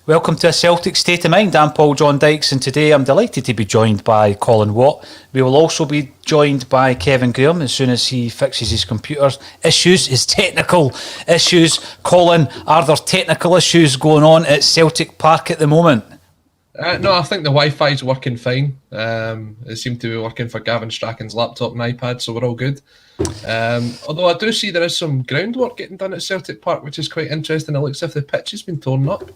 Welcome to A Celtic State of Mind. I'm Paul John Dykes, and today I'm delighted to be joined by Colin Watt. We will also be joined by Kevin Graham as soon as he fixes his computer issues, his technical issues. Colin, are there technical issues going on at Celtic Park at the moment? No, I think the Wi-Fi is working fine. It seemed to be working for Gavin Strachan's laptop and iPad, so we're all good. Although I do see there is some groundwork getting done at Celtic Park, which is quite interesting. It looks as if the pitch has been torn up.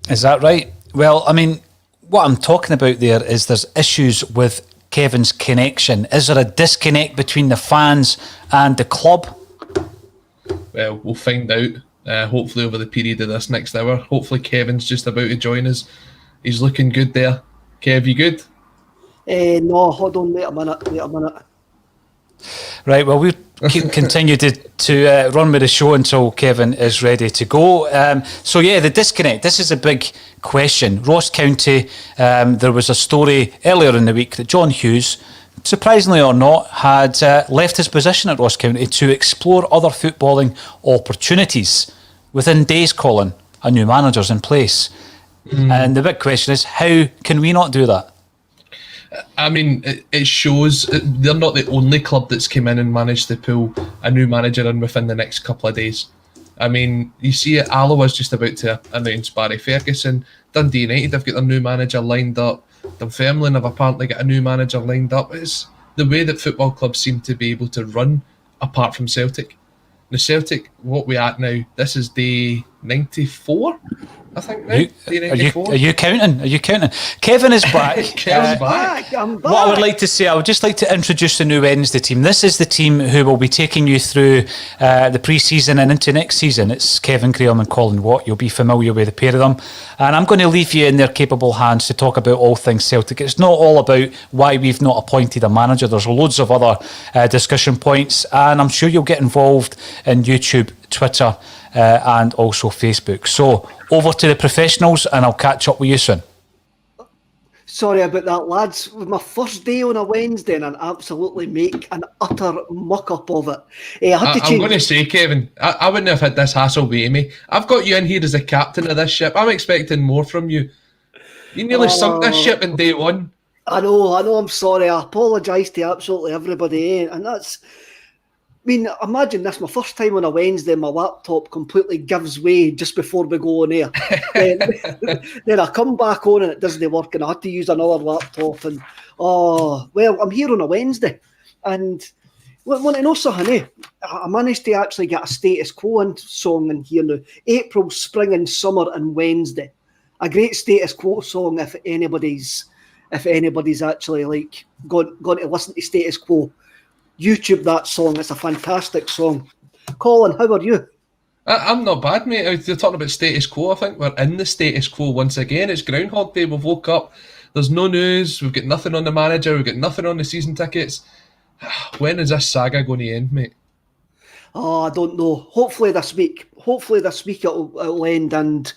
Is that right? Well, I mean, what I'm talking about there is there's issues with Kevin's connection. Is there a disconnect between the fans and the club? Well, we'll find out, hopefully over the period of this next hour. Hopefully Kevin's just about to join us. He's looking good there. Kev, you good? No, hold on, wait a minute. Right, well, we'll continue to run with the show until Kevin is ready to go. So, yeah, the disconnect. This is a big question. Ross County, there was a story earlier in the week that John Hughes, surprisingly or not, had left his position at Ross County to explore other footballing opportunities. Within days, Colin, a new manager's in place. And the big question is, how can we not do that? I mean, it shows they're not the only club that's come in and managed to pull a new manager in within the next couple of days. I mean, you see it, Alloa's just about to announce Barry Ferguson. Dundee United have got their new manager lined up. Dunfermline have apparently got a new manager lined up. It's the way that football clubs seem to be able to run, apart from Celtic. Now, Celtic, what we at now, this is day 94, I think now. Are you counting? Are you counting? Kevin is back. Kevin's back. I'm back. What I would like to say, I would just like to introduce the new Wednesday team. This is the team who will be taking you through the pre-season and into next season. It's Kevin Graham and Colin Watt. You'll be familiar with the pair of them. And I'm going to leave you in their capable hands to talk about all things Celtic. It's not all about why we've not appointed a manager. There's loads of other discussion points. And I'm sure you'll get involved in YouTube, Twitter, and also Facebook. So over to the professionals, and I'll catch up with you soon. Sorry about that, lads. It was my first day on a Wednesday and I absolutely make an utter muck-up of it. I'm going to say, Kevin, I wouldn't have had this hassle with Amy. I've got you in here as the captain of this ship. I'm expecting more from you. You nearly sunk this ship in day one. I know, I'm sorry. I apologise to absolutely everybody. And that's... I mean, imagine this, my first time on a Wednesday, my laptop completely gives way just before we go on air. then I come back on and it doesn't work and I had to use another laptop. And, I'm here on a Wednesday. And want to know something, I managed to actually get a Status Quo song in here now. April, Spring and Summer and Wednesday. A great Status Quo song if anybody's actually like going to listen to Status Quo. YouTube that song. It's a fantastic song. Colin, how are you? I'm not bad, mate. You're talking about status quo. I think we're in the status quo once again. It's Groundhog Day. We've woke up. There's no news. We've got nothing on the manager. We've got nothing on the season tickets. When is this saga going to end, mate? Oh, I don't know. Hopefully this week it'll end, and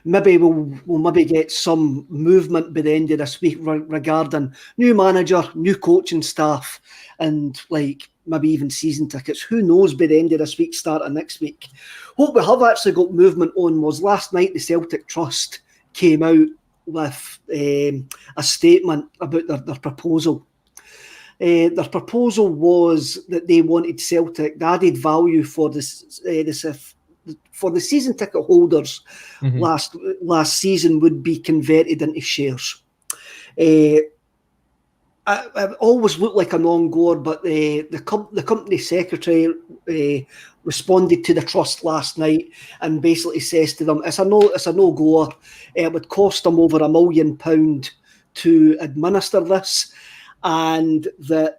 maybe we'll maybe get some movement by the end of this week regarding new manager, new coaching staff, and like maybe even season tickets. Who knows by the end of this week, start of next week. What we have actually got movement on was last night the Celtic Trust came out with a statement about their proposal. Their proposal was that they wanted Celtic, the added value for the season ticket holders last season would be converted into shares. It always looked like a non-goer, but the company secretary responded to the trust last night and basically says to them, it's a no-goer. It would cost them over £1 million to administer this, and the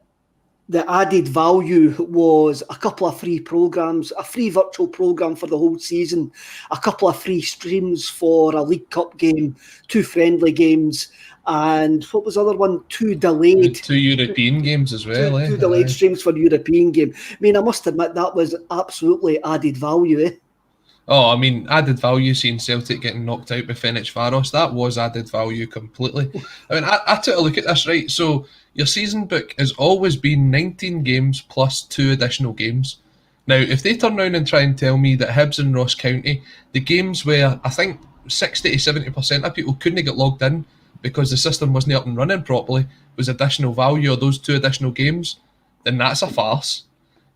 added value was a couple of free programs, a free virtual program for the whole season, a couple of free streams for a League Cup game, 2 friendly games, and what was the other one? 2 delayed. 2 European games as well. Two delayed streams for the European game. I mean, I must admit that was absolutely added value, Oh, I mean, added value seeing Celtic getting knocked out by Ferencváros. That was added value completely. I mean, I took a look at this, right? So your season book has always been 19 games plus 2 additional games. Now, if they turn around and try and tell me that Hibs and Ross County, the games where I think 60 to 70% of people couldn't get logged in because the system wasn't up and running properly, was additional value, or those 2 additional games, then that's a farce.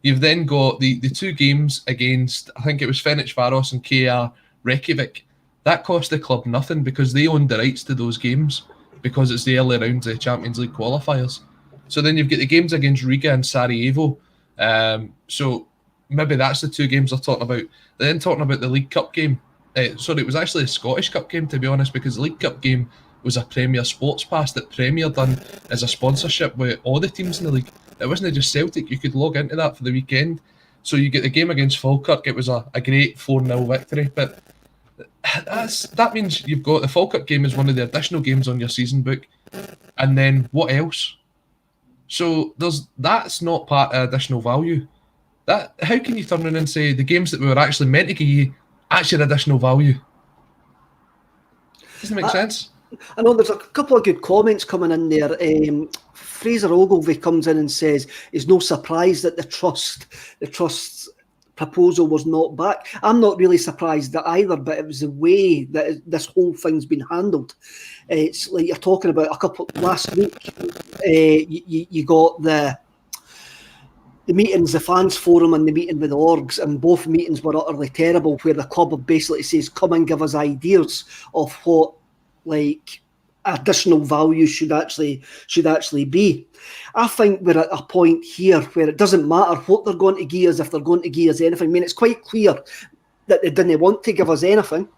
You've then got the 2 games against, I think it was Ferencvaros and KR Reykjavik. That cost the club nothing because they owned the rights to those games because it's the early rounds of the Champions League qualifiers. So then you've got the games against Riga and Sarajevo. So maybe that's the 2 games they're talking about. They're then talking about the League Cup game. Sorry, it was actually a Scottish Cup game, to be honest, because the League Cup game was a Premier Sports Pass that Premier done as a sponsorship with all the teams in the league. It wasn't just Celtic. You could log into that for the weekend. So you get the game against Falkirk. It was a great 4-0 victory. But that means you've got the Falkirk game as one of the additional games on your season book. And then what else? So that's not part of additional value. How can you turn around and say the games that we were actually meant to give you actually additional value? Doesn't make sense. I know there's a couple of good comments coming in there. Fraser Ogilvie comes in and says it's no surprise that the trust's proposal was not back. I'm not really surprised that either, but it was the way that this whole thing's been handled. It's like you're talking about last week. You got the meetings, the fans forum and the meeting with the orgs, and both meetings were utterly terrible, where the club basically says, come and give us ideas of what additional value should actually be. I think we're at a point here where it doesn't matter what they're going to give us, if they're going to give us anything. I mean, it's quite clear that they didn't want to give us anything.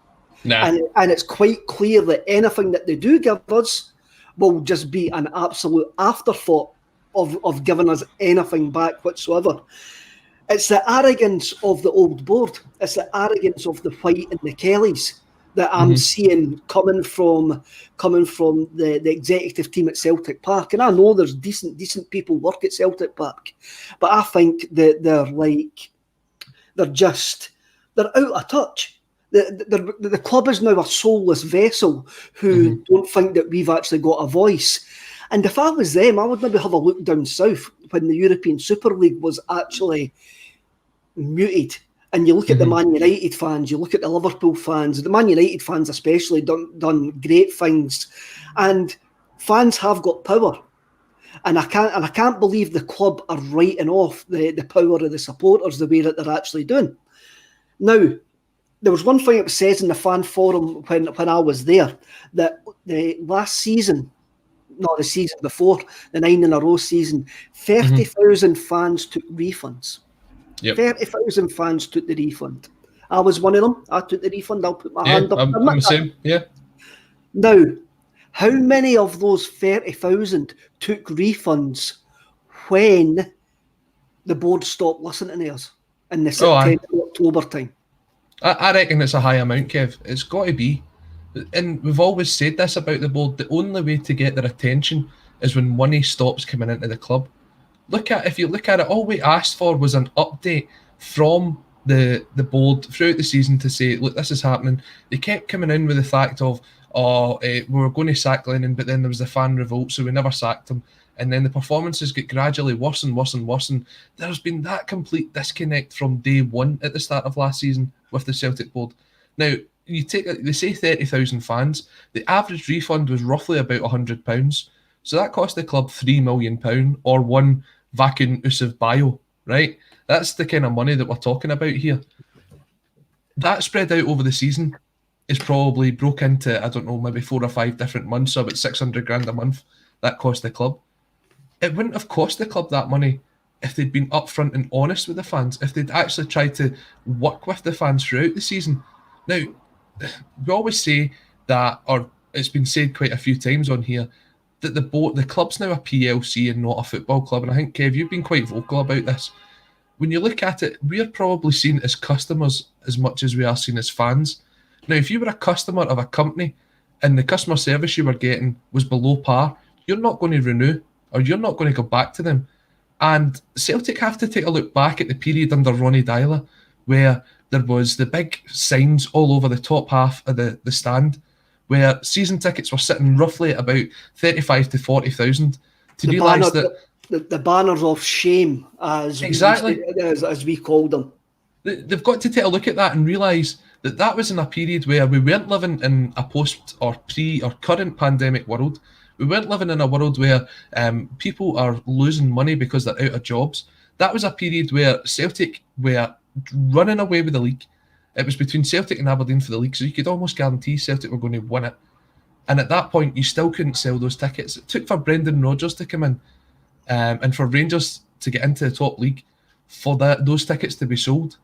Nah. And it's quite clear that anything that they do give us will just be an absolute afterthought of giving us anything back whatsoever. It's the arrogance of the old board. It's the arrogance of the White and the Kellys that I'm seeing coming from the executive team at Celtic Park. And I know there's decent people work at Celtic Park, but I think that they're out of touch. The club is now a soulless vessel who don't think that we've actually got a voice. And if I was them, I would maybe have a look down south when the European Super League was actually muted. And you look at the Man United fans, you look at the Liverpool fans, the Man United fans especially done great things. And fans have got power. And I can't believe the club are writing off the power of the supporters the way that they're actually doing. Now, there was one thing it says in the fan forum when I was there, that the last season, not the season before, the 9 in a row season, 30,000 fans took refunds. Yep. 30,000 fans took the refund. I was one of them. I took the refund. I'll put my hand up. I'm the same. Yeah. Now, how many of those 30,000 took refunds when the board stopped listening to us in the September, October time? I reckon it's a high amount, Kev. It's got to be. And we've always said this about the board. The only way to get their attention is when money stops coming into the club. If you look at it, all we asked for was an update from the board throughout the season to say, look, this is happening. They kept coming in with the fact of, we were going to sack Lennon, but then there was the fan revolt, so we never sacked him. And then the performances get gradually worse and worse and worse. And there's been that complete disconnect from day one at the start of last season with the Celtic board. Now, they say 30,000 fans. The average refund was roughly about £100. So that cost the club £3 million or one Vakun Usav bio, right? That's the kind of money that we're talking about here. That spread out over the season is probably broke into, I don't know, maybe 4 or 5 different months, so about 600 grand a month that cost the club. It wouldn't have cost the club that money if they'd been upfront and honest with the fans, if they'd actually tried to work with the fans throughout the season. Now, we always say that, or it's been said quite a few times on here, that the club's now a PLC and not a football club. And I think, Kev, you've been quite vocal about this. When you look at it, we're probably seen as customers as much as we are seen as fans. Now, if you were a customer of a company and the customer service you were getting was below par, you're not going to renew or you're not going to go back to them. And Celtic have to take a look back at the period under Ronnie Dyler where there was the big signs all over the top half of the stand where season tickets were sitting roughly at about 35 to 40,000. To realise that the banners of shame, as we called them. They've got to take a look at that and realise that was in a period where we weren't living in a post or pre or current pandemic world. We weren't living in a world where people are losing money because they're out of jobs. That was a period where Celtic were running away with the league. It was between Celtic and Aberdeen for the league, so you could almost guarantee Celtic were going to win it. And at that point, you still couldn't sell those tickets. It took for Brendan Rodgers to come in and for Rangers to get into the top league for those tickets to be sold.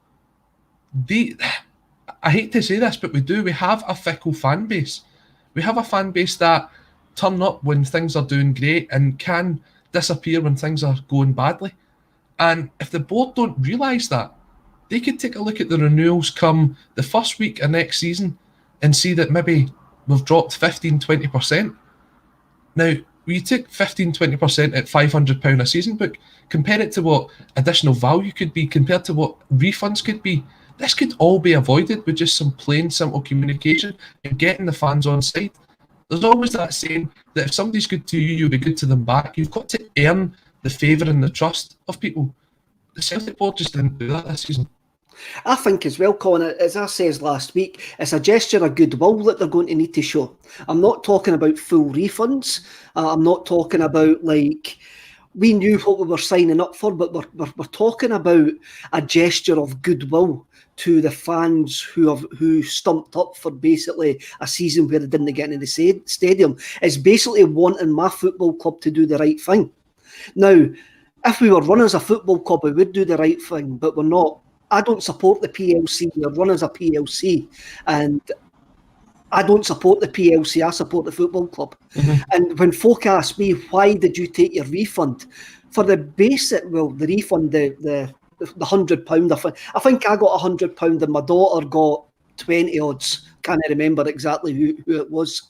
I hate to say this, but we do. We have a fickle fan base. We have a fan base that turn up when things are doing great and can disappear when things are going badly. And if the board don't realise that, they could take a look at the renewals come the first week of next season and see that maybe we've dropped 15-20%. Now, when you take 15-20% at £500 a season book, compare it to what additional value could be, compared to what refunds could be. This could all be avoided with just some plain, simple communication and getting the fans on side. There's always that saying that if somebody's good to you, you'll be good to them back. You've got to earn the favour and the trust of people. The Celtic board just didn't do that this season. I think as well, Colin, as I said last week, it's a gesture of goodwill that they're going to need to show. I'm not talking about full refunds. I'm not talking about, like, we knew what we were signing up for, but we're talking about a gesture of goodwill to the fans who stumped up for basically a season where they didn't get into the stadium. It's basically wanting my football club to do the right thing. Now, if we were run as a football club, we would do the right thing, but we're not. I don't support the PLC. We're run as a PLC, and I don't support the PLC. I support the football club. Mm-hmm. And when folk ask me, why did you take your refund? For the basic, the refund, the £100, I think I got £100 and my daughter got 20 odds. Can't remember exactly who it was.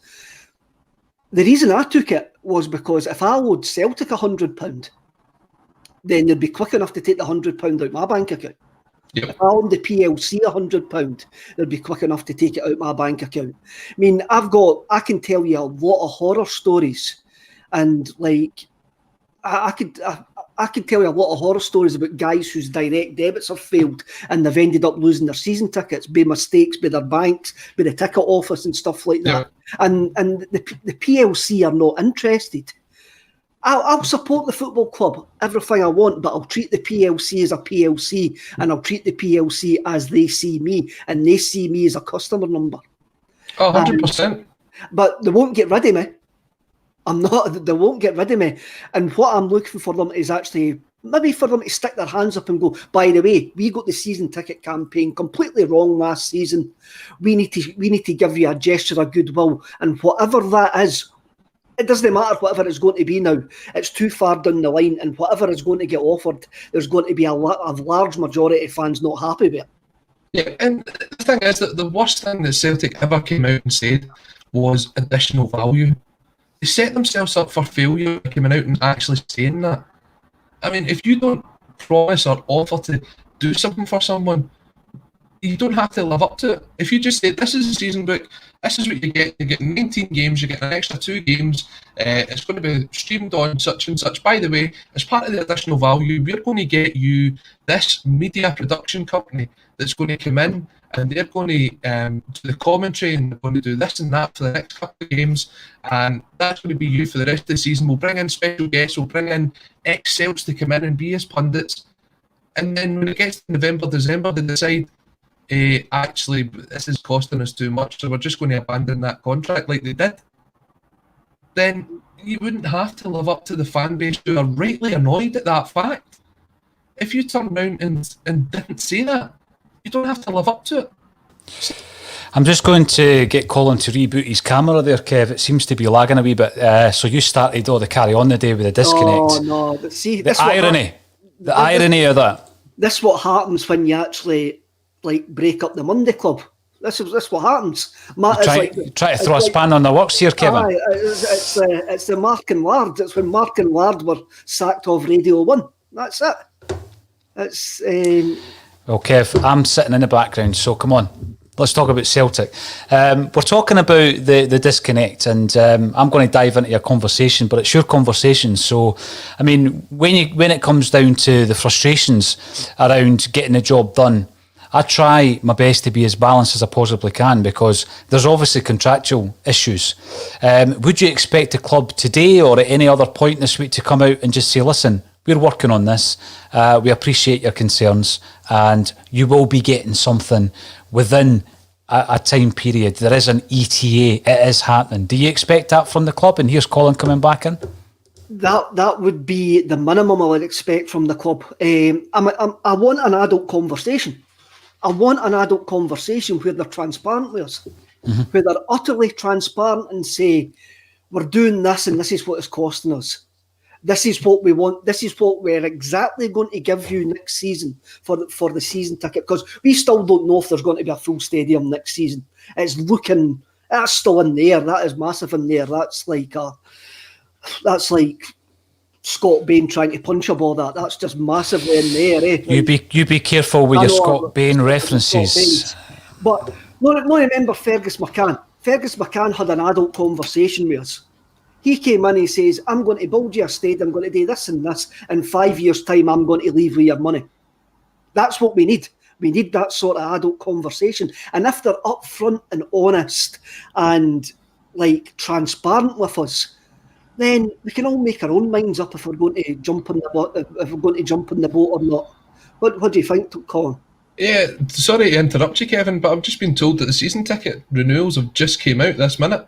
The reason I took it was because if I owed Celtic £100, then they'd be quick enough to take the £100 out my bank account. Yep. If I owed the PLC £100, they'd be quick enough to take it out my bank account. I mean, I can tell you a lot of horror stories, and like I could tell you a lot of horror stories about guys whose direct debits have failed and they've ended up losing their season tickets by mistakes, by their banks, by the ticket office and stuff like that. Yeah. And the PLC are not interested. I'll support the football club, everything I want, but I'll treat the PLC as a PLC, and I'll treat the PLC as they see me, and they see me as a customer number. 100%. But they won't get rid of me. They won't get rid of me. And what I'm looking for them is actually maybe for them to stick their hands up and go, by the way, we got the season ticket campaign completely wrong last season. We need to give you a gesture of goodwill, and whatever that is, it doesn't matter whatever it's going to be now. It's too far down the line, and whatever is going to get offered, there's going to be a large majority of fans not happy with it. Yeah, and the thing is that the worst thing that Celtic ever came out and said was additional value. They set themselves up for failure by coming out and actually saying that. I mean, if you don't promise or offer to do something for someone, you don't have to live up to it. If you just say, this is the season book, this is what you get 19 games, you get an extra 2 games, it's going to be streamed on such and such. By the way, as part of the additional value, we're going to get you this media production company that's going to come in, and they're going to do the commentary, and they're going to do this and that for the next couple of games, and that's going to be you for the rest of the season. We'll bring in special guests, we'll bring in ex-Celts to come in and be as pundits, and then when it gets to November, December, they decide, actually, this is costing us too much, so we're just going to abandon that contract like they did. Then you wouldn't have to live up to the fan base who are rightly annoyed at that fact. If you turn around and didn't say that, you don't have to live up to it. I'm just going to get Colin to reboot his camera there, Kev. It seems to be lagging a wee bit. So you started all the carry on the day with the disconnect. Oh, no. But see, the irony. The irony of that. This is what happens when you actually break up the Monday Club. This is what happens. Try to throw a span on the works here, Kevin. It's the Mark and Lard. It's when Mark and Lard were sacked off Radio 1. That's it. It's well, Kev, I'm sitting in the background, so come on. Let's talk about Celtic. We're talking about the disconnect, and I'm going to dive into your conversation, but it's your conversation. So, I mean, when it comes down to the frustrations around getting the job done, I try my best to be as balanced as I possibly can because there's obviously contractual issues. Would you expect the club today or at any other point this week to come out and just say, listen, we're working on this, we appreciate your concerns, and you will be getting something within a time period? There is an ETA, it is happening. Do you expect that from the club? And here's Colin coming back in. That would be the minimum I would expect from the club. I want an adult conversation. I want an adult conversation where they're transparent with us, where they're utterly transparent and say, we're doing this and this is what it's costing us. This is what we want. This is what we're exactly going to give you next season for the season ticket, because we still don't know if there's going to be a full stadium next season. It's looking, that's still in there. That is massive in there. That's like Scott Bain trying to punch a ball. That's just massively in there. Eh? You be careful with your Scott Bain references. But no, remember Fergus McCann. Fergus McCann had an adult conversation with us. He came in and he says, I'm going to build you a stadium, I'm going to do this and this. In 5 years' time, I'm going to leave with your money. That's what we need. We need that sort of adult conversation. And if they're upfront and honest and like transparent with us, then we can all make our own minds up if we're going to jump on the boat, or not. What do you think, Colin? Yeah, sorry to interrupt you, Kevin, but I've just been told that the season ticket renewals have just came out this minute.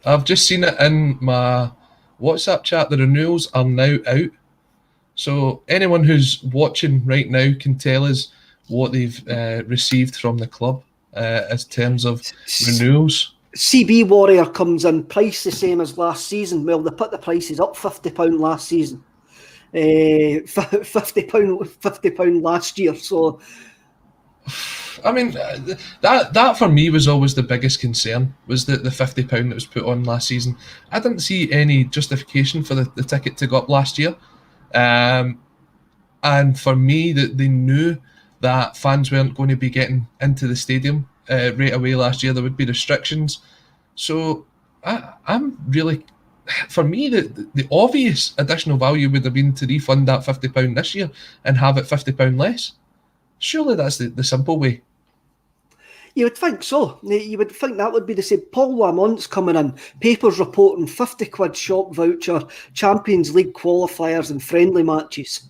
I've just seen it in my WhatsApp chat. The renewals are now out. So anyone who's watching right now can tell us what they've received from the club as terms of renewals. CB Warrior comes in, price the same as last season. Well, they put the prices up £50 last season. £50 last year. So, I mean, that for me was always the biggest concern, was the £50 that was put on last season. I didn't see any justification for the ticket to go up last year. And for me, that they knew that fans weren't going to be getting into the stadium right away last year. There would be restrictions. So I'm really, for me, the obvious additional value would have been to refund that £50 this year and have it £50 less. Surely that's the simple way. You would think so. You would think that would be the same. Paul Lamont's coming in. Papers reporting £50 shop voucher, Champions League qualifiers and friendly matches.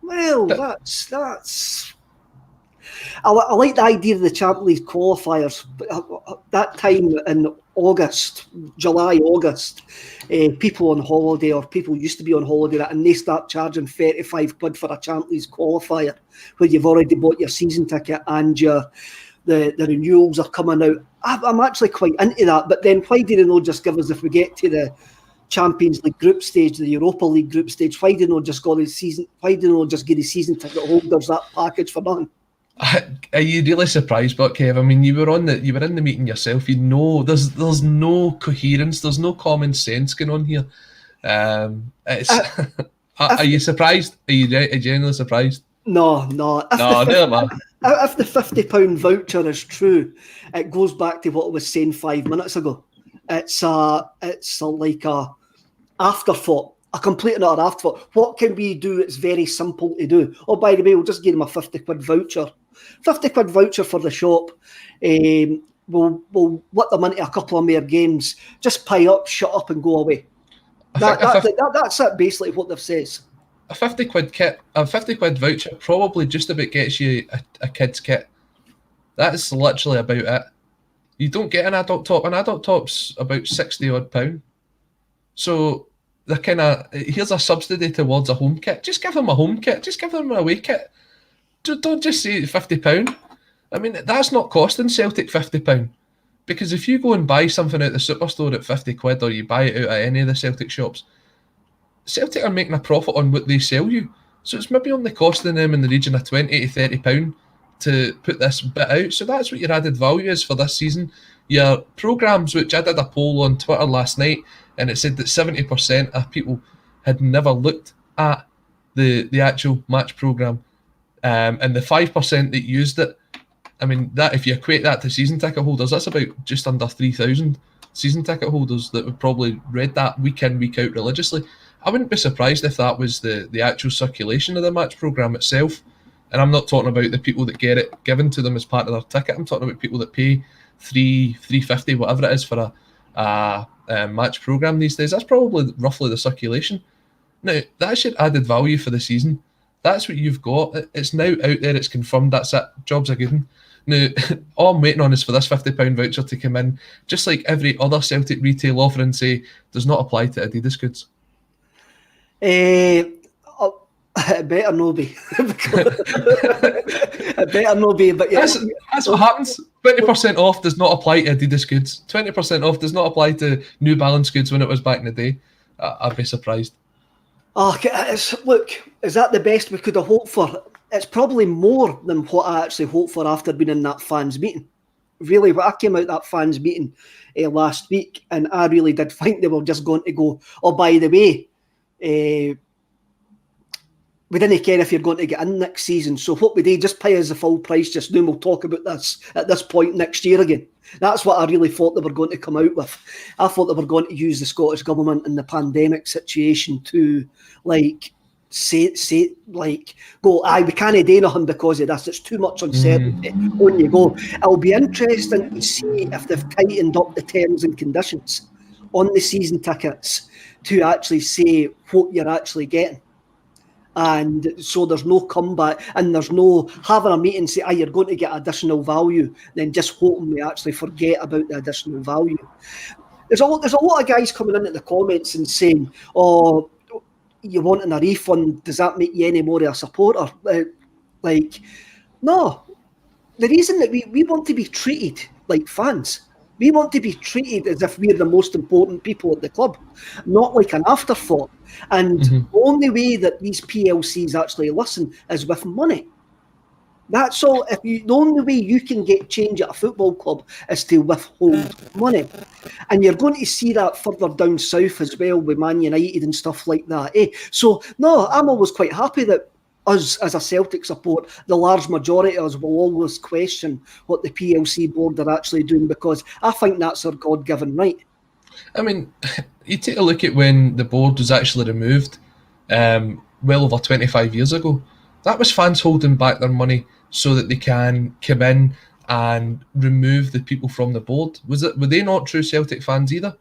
Well, that's. I like the idea of the Champions League qualifiers. That time in July, August, people on holiday, or people used to be on holiday, and they start charging £35 for a Champions League qualifier, where you've already bought your season ticket and the renewals are coming out. I'm actually quite into that. But then why do they not just give us, if we get to the Champions League group stage, the Europa League group stage, why do they not just go the season? Why do they not just give the season ticket holders that package for nothing? Are you really surprised, but Kev? I mean, you were in the meeting yourself. You know, there's no coherence, there's no common sense going on here. Are you surprised? Are you genuinely surprised? No. Never mind. If the £50 voucher is true, it goes back to what I was saying 5 minutes ago. It's like a afterthought. A complete and utter afterthought. What can we do? It's very simple to do. Oh, by the way, we'll just give them a £50 voucher. £50 voucher for the shop. We'll let them into a couple of more games. Just pay up, shut up, and go away. That's it, basically, what they've said. A £50 voucher probably just about gets you a kid's kit. That's literally about it. You don't get an adult top. An adult top's about £60 odd. So they're kind of, here's a subsidy towards a home kit. Just give them a home kit. Just give them an away kit. Don't just say £50. I mean, that's not costing Celtic £50. Because if you go and buy something out the superstore at £50, or you buy it out at any of the Celtic shops, Celtic are making a profit on what they sell you. So it's maybe only costing them in the region of £20 to £30 to put this bit out. So that's what your added value is for this season. Your programmes, which I did a poll on Twitter last night, and it said that 70% of people had never looked at the actual match programme. And the 5% that used it, I mean, that if you equate that to season ticket holders, that's about just under 3,000 season ticket holders that would probably read that week in, week out religiously. I wouldn't be surprised if that was the actual circulation of the match programme itself. And I'm not talking about the people that get it given to them as part of their ticket. I'm talking about people that pay $3.50, whatever it is, for a match programme these days. That's probably roughly the circulation. Now, that's your added value for the season. That's what you've got. It's now out there. It's confirmed. That's it. Job's a good one. Now, all I'm waiting on is for this £50 voucher to come in, just like every other Celtic retail offer, and say, does not apply to Adidas goods. It better no be. It better no be. But yeah, that's what happens. 20% off does not apply to Adidas goods. 20% off does not apply to New Balance goods when it was back in the day. I'd be surprised. Oh, look, is that the best we could have hoped for? It's probably more than what I actually hoped for after being in that fans meeting. Really, when I came out that fans meeting last week, and I really did think they were just going to go, oh, by the way, we didn't care if you're going to get in next season, so what we did, just pay us the full price just now, we'll talk about this at this point next year again. That's what I really thought they were going to come out with. I thought they were going to use the Scottish Government in the pandemic situation to, go, we can't do nothing because of this, it's too much uncertainty. On you go. It'll be interesting to see if they've tightened up the terms and conditions on the season tickets to actually say what you're actually getting. And so there's no comeback, and there's no having a meeting say, you're going to get additional value, then just hoping we actually forget about the additional value. There's a lot of guys coming in at the comments and saying, oh, you wanting a refund, does that make you any more of a supporter? No. The reason that we want to be treated like fans. We want to be treated as if we're the most important people at the club, not like an afterthought. And the only way that these PLCs actually listen is with money. That's all. The only way you can get change at a football club is to withhold money. And you're going to see that further down south as well with Man United and stuff like that. So, no, I'm always quite happy that us, as a Celtic support, the large majority of us will always question what the PLC board are actually doing, because I think that's our God-given right. I mean, you take a look at when the board was actually removed, well over 25 years ago. That was fans holding back their money so that they can come in and remove the people from the board. Were they not true Celtic fans either?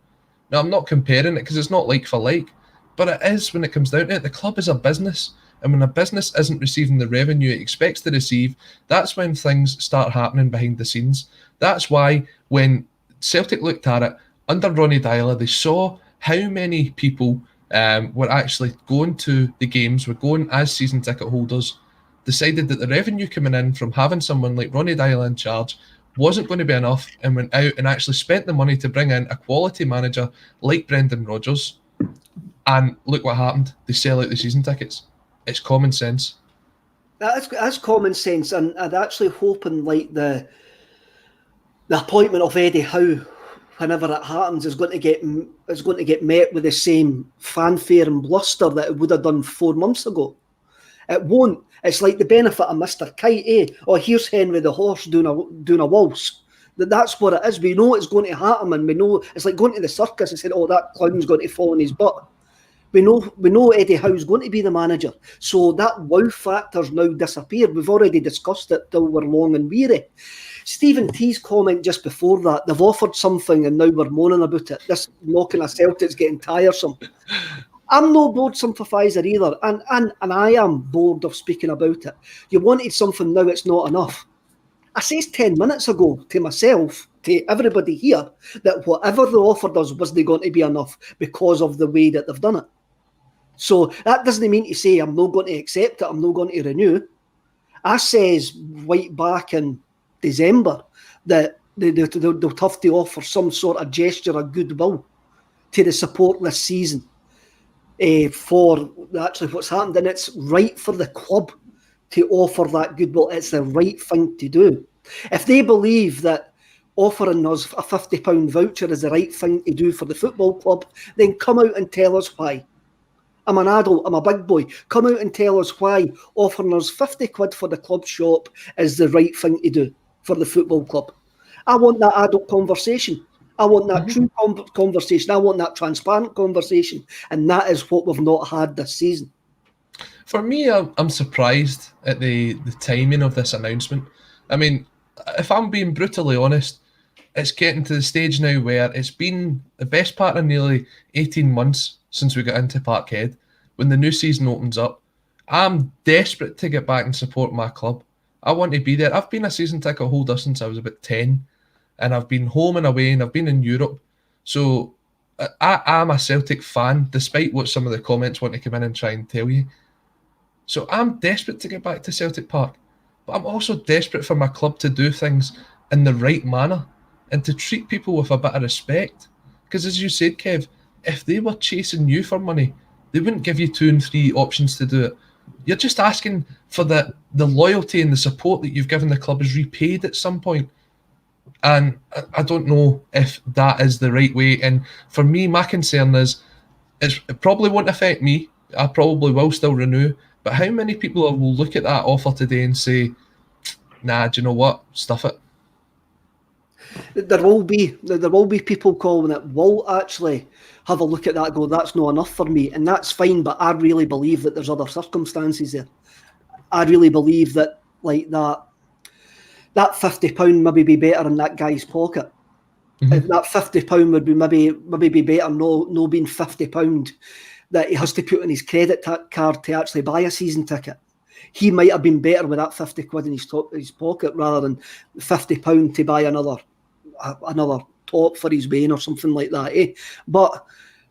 Now, I'm not comparing it because it's not like for like, but it is when it comes down to it. The club is a business. And when a business isn't receiving the revenue it expects to receive, that's when things start happening behind the scenes. That's why when Celtic looked at it, under Ronnie Deila, they saw how many people were actually going to the games, were going as season ticket holders, decided that the revenue coming in from having someone like Ronnie Deila in charge wasn't going to be enough, and went out and actually spent the money to bring in a quality manager like Brendan Rodgers. And look what happened. They sell out the season tickets. It's common sense. That's common sense, and I'd actually hoping like the appointment of Eddie Howe, whenever it happens, is going to get met with the same fanfare and bluster that it would have done 4 months ago. It won't. It's like the benefit of Mr. Kite, Oh, here's Henry the horse doing a waltz. That's what it is. We know it's going to happen, and we know it's like going to the circus and saying, oh, that clown's going to fall on his butt. We know Eddie Howe's going to be the manager. So that wow factor's now disappeared. We've already discussed it till we're long and weary. Stephen T's comment just before that, they've offered something and now we're moaning about it. This knocking a Celtic's getting tiresome. I'm no bored sympathiser either, and I am bored of speaking about it. You wanted something, now it's not enough. I says 10 minutes ago to myself, to everybody here, that whatever they offered us wasn't going to be enough because of the way that they've done it. So that doesn't mean to say I'm not going to accept it, I'm not going to renew. I says right back in December that they'll have to offer some sort of gesture of goodwill to the support this season for actually what's happened, and it's right for the club to offer that goodwill. It's the right thing to do. If they believe that offering us a £50 voucher is the right thing to do for the football club, then come out and tell us why. I'm an adult, I'm a big boy. Come out and tell us why offering us 50 quid for the club shop is the right thing to do for the football club. I want that adult conversation. I want that true conversation. I want that transparent conversation. And that is what we've not had this season. For me, I'm surprised at the timing of this announcement. I mean, if I'm being brutally honest, it's getting to the stage now where it's been the best part of nearly 18 months since we got into Parkhead. When the new season opens up, I'm desperate to get back and support my club. I want to be there. I've been a season ticket holder since I was about 10, and I've been home and away, and I've been in Europe. So I'm a Celtic fan, despite what some of the comments want to come in and try and tell you. So I'm desperate to get back to Celtic Park, but I'm also desperate for my club to do things in the right manner and to treat people with a bit of respect. Because as you said, Kev, if they were chasing you for money, they wouldn't give you 2 and 3 options to do it. You're just asking for the loyalty and the support that you've given the club is repaid at some point. And I don't know if that is the right way. And for me, my concern is it probably won't affect me. I probably will still renew. But how many people will look at that offer today and say, nah, do you know what? Stuff it. There will be people, Colin, that will actually have a look at that and go, that's not enough for me. And that's fine, but I really believe that there's other circumstances there. I really believe that like that £50 maybe be better in that guy's pocket. If that £50 would be maybe be better no being £50 that he has to put in his credit card to actually buy a season ticket. He might have been better with that 50 quid in his pocket rather than £50 to buy another top for his vein or something like that. Eh? But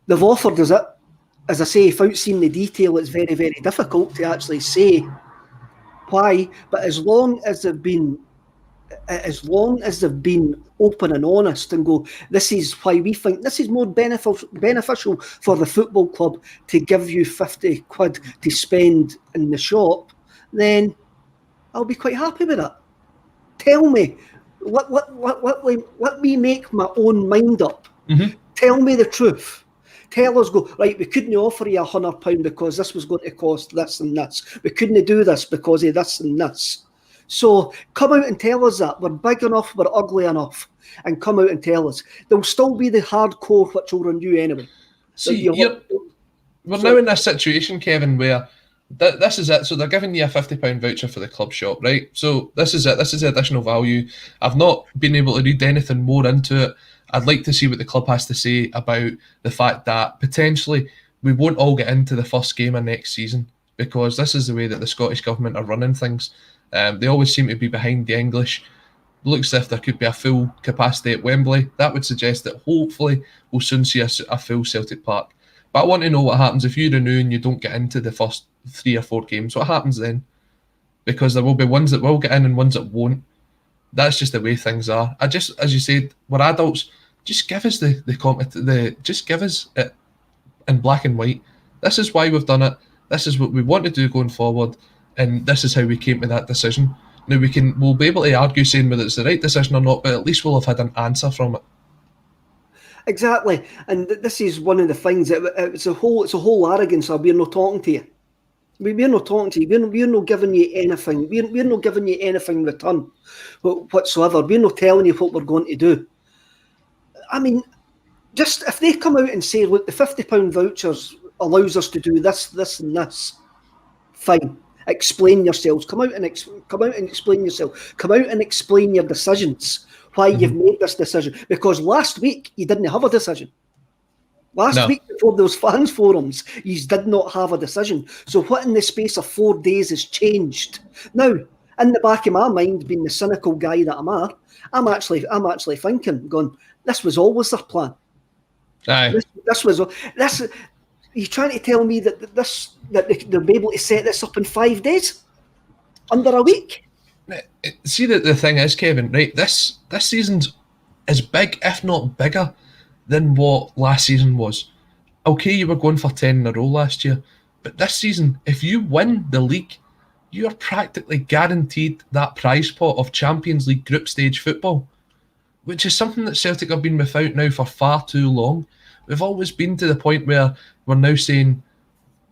they've offered us it. As I say, without seeing the detail, it's very, very difficult to actually say why. But as long as they've been open and honest and go, this is why we think this is more beneficial for the football club to give you 50 quid to spend in the shop, then I'll be quite happy with it. Tell me, let me make my own mind up. Tell me the truth. Tell us, go, right, we couldn't offer you £100 because this was going to cost this and this. We couldn't do this because of this and this. So come out and tell us that. We're big enough, we're ugly enough. And come out and tell us. There'll still be the hardcore which will renew anyway. See, we're now in this situation, Kevin, where this is it. So they're giving you a £50 voucher for the club shop, right? So this is it. This is the additional value. I've not been able to read anything more into it. I'd like to see what the club has to say about the fact that potentially we won't all get into the first game of next season because this is the way that the Scottish Government are running things. They always seem to be behind the English. Looks as if there could be a full capacity at Wembley. That would suggest that hopefully we'll soon see a full Celtic Park. But I want to know what happens if you renew and you don't get into the first 3 or 4 games. What happens then? Because there will be ones that will get in and ones that won't. That's just the way things are. I just, as you said, we're adults. Just give us just give us it in black and white. This is why we've done it. This is what we want to do going forward, and this is how we came to that decision. Now we'll be able to argue saying whether it's the right decision or not, but at least we'll have had an answer from it. Exactly, and this is one of the things. It's a whole arrogance of we're not talking to you. We're not talking to you. We're not giving you anything. We're not giving you anything in return whatsoever. We're not telling you what we're going to do. I mean, just if they come out and say, look, the £50 vouchers allows us to do this, this, and this, fine. Explain yourselves. Come out and explain yourself. Come out and explain your decisions. Why you've made this decision? Because last week you didn't have a decision. Last week before those fans forums, you did not have a decision. So what in the space of 4 days has changed? Now, in the back of my mind, being the cynical guy that I'm actually thinking, going, this was always their plan. Aye. This. You're trying to tell me that they'll be able to set this up in 5 days, under a week? See, the thing is, Kevin, right? This season's as big, if not bigger, than what last season was. Okay, you were going for 10 in a row last year, but this season, if you win the league, you are practically guaranteed that prize pot of Champions League group stage football, which is something that Celtic have been without now for far too long. We've always been to the point where we're now saying,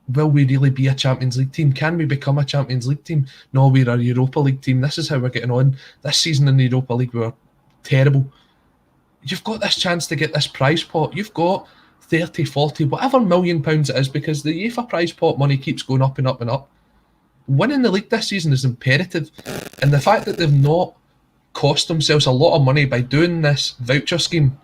will we really be a Champions League team? Can we become a Champions League team? No, we're a Europa League team. This is how we're getting on. This season in the Europa League, we were terrible. You've got this chance to get this prize pot. You've got 30, 40, whatever £1 million it is, because the UEFA prize pot money keeps going up and up and up. Winning the league this season is imperative, and the fact that they've not cost themselves a lot of money by doing this voucher scheme,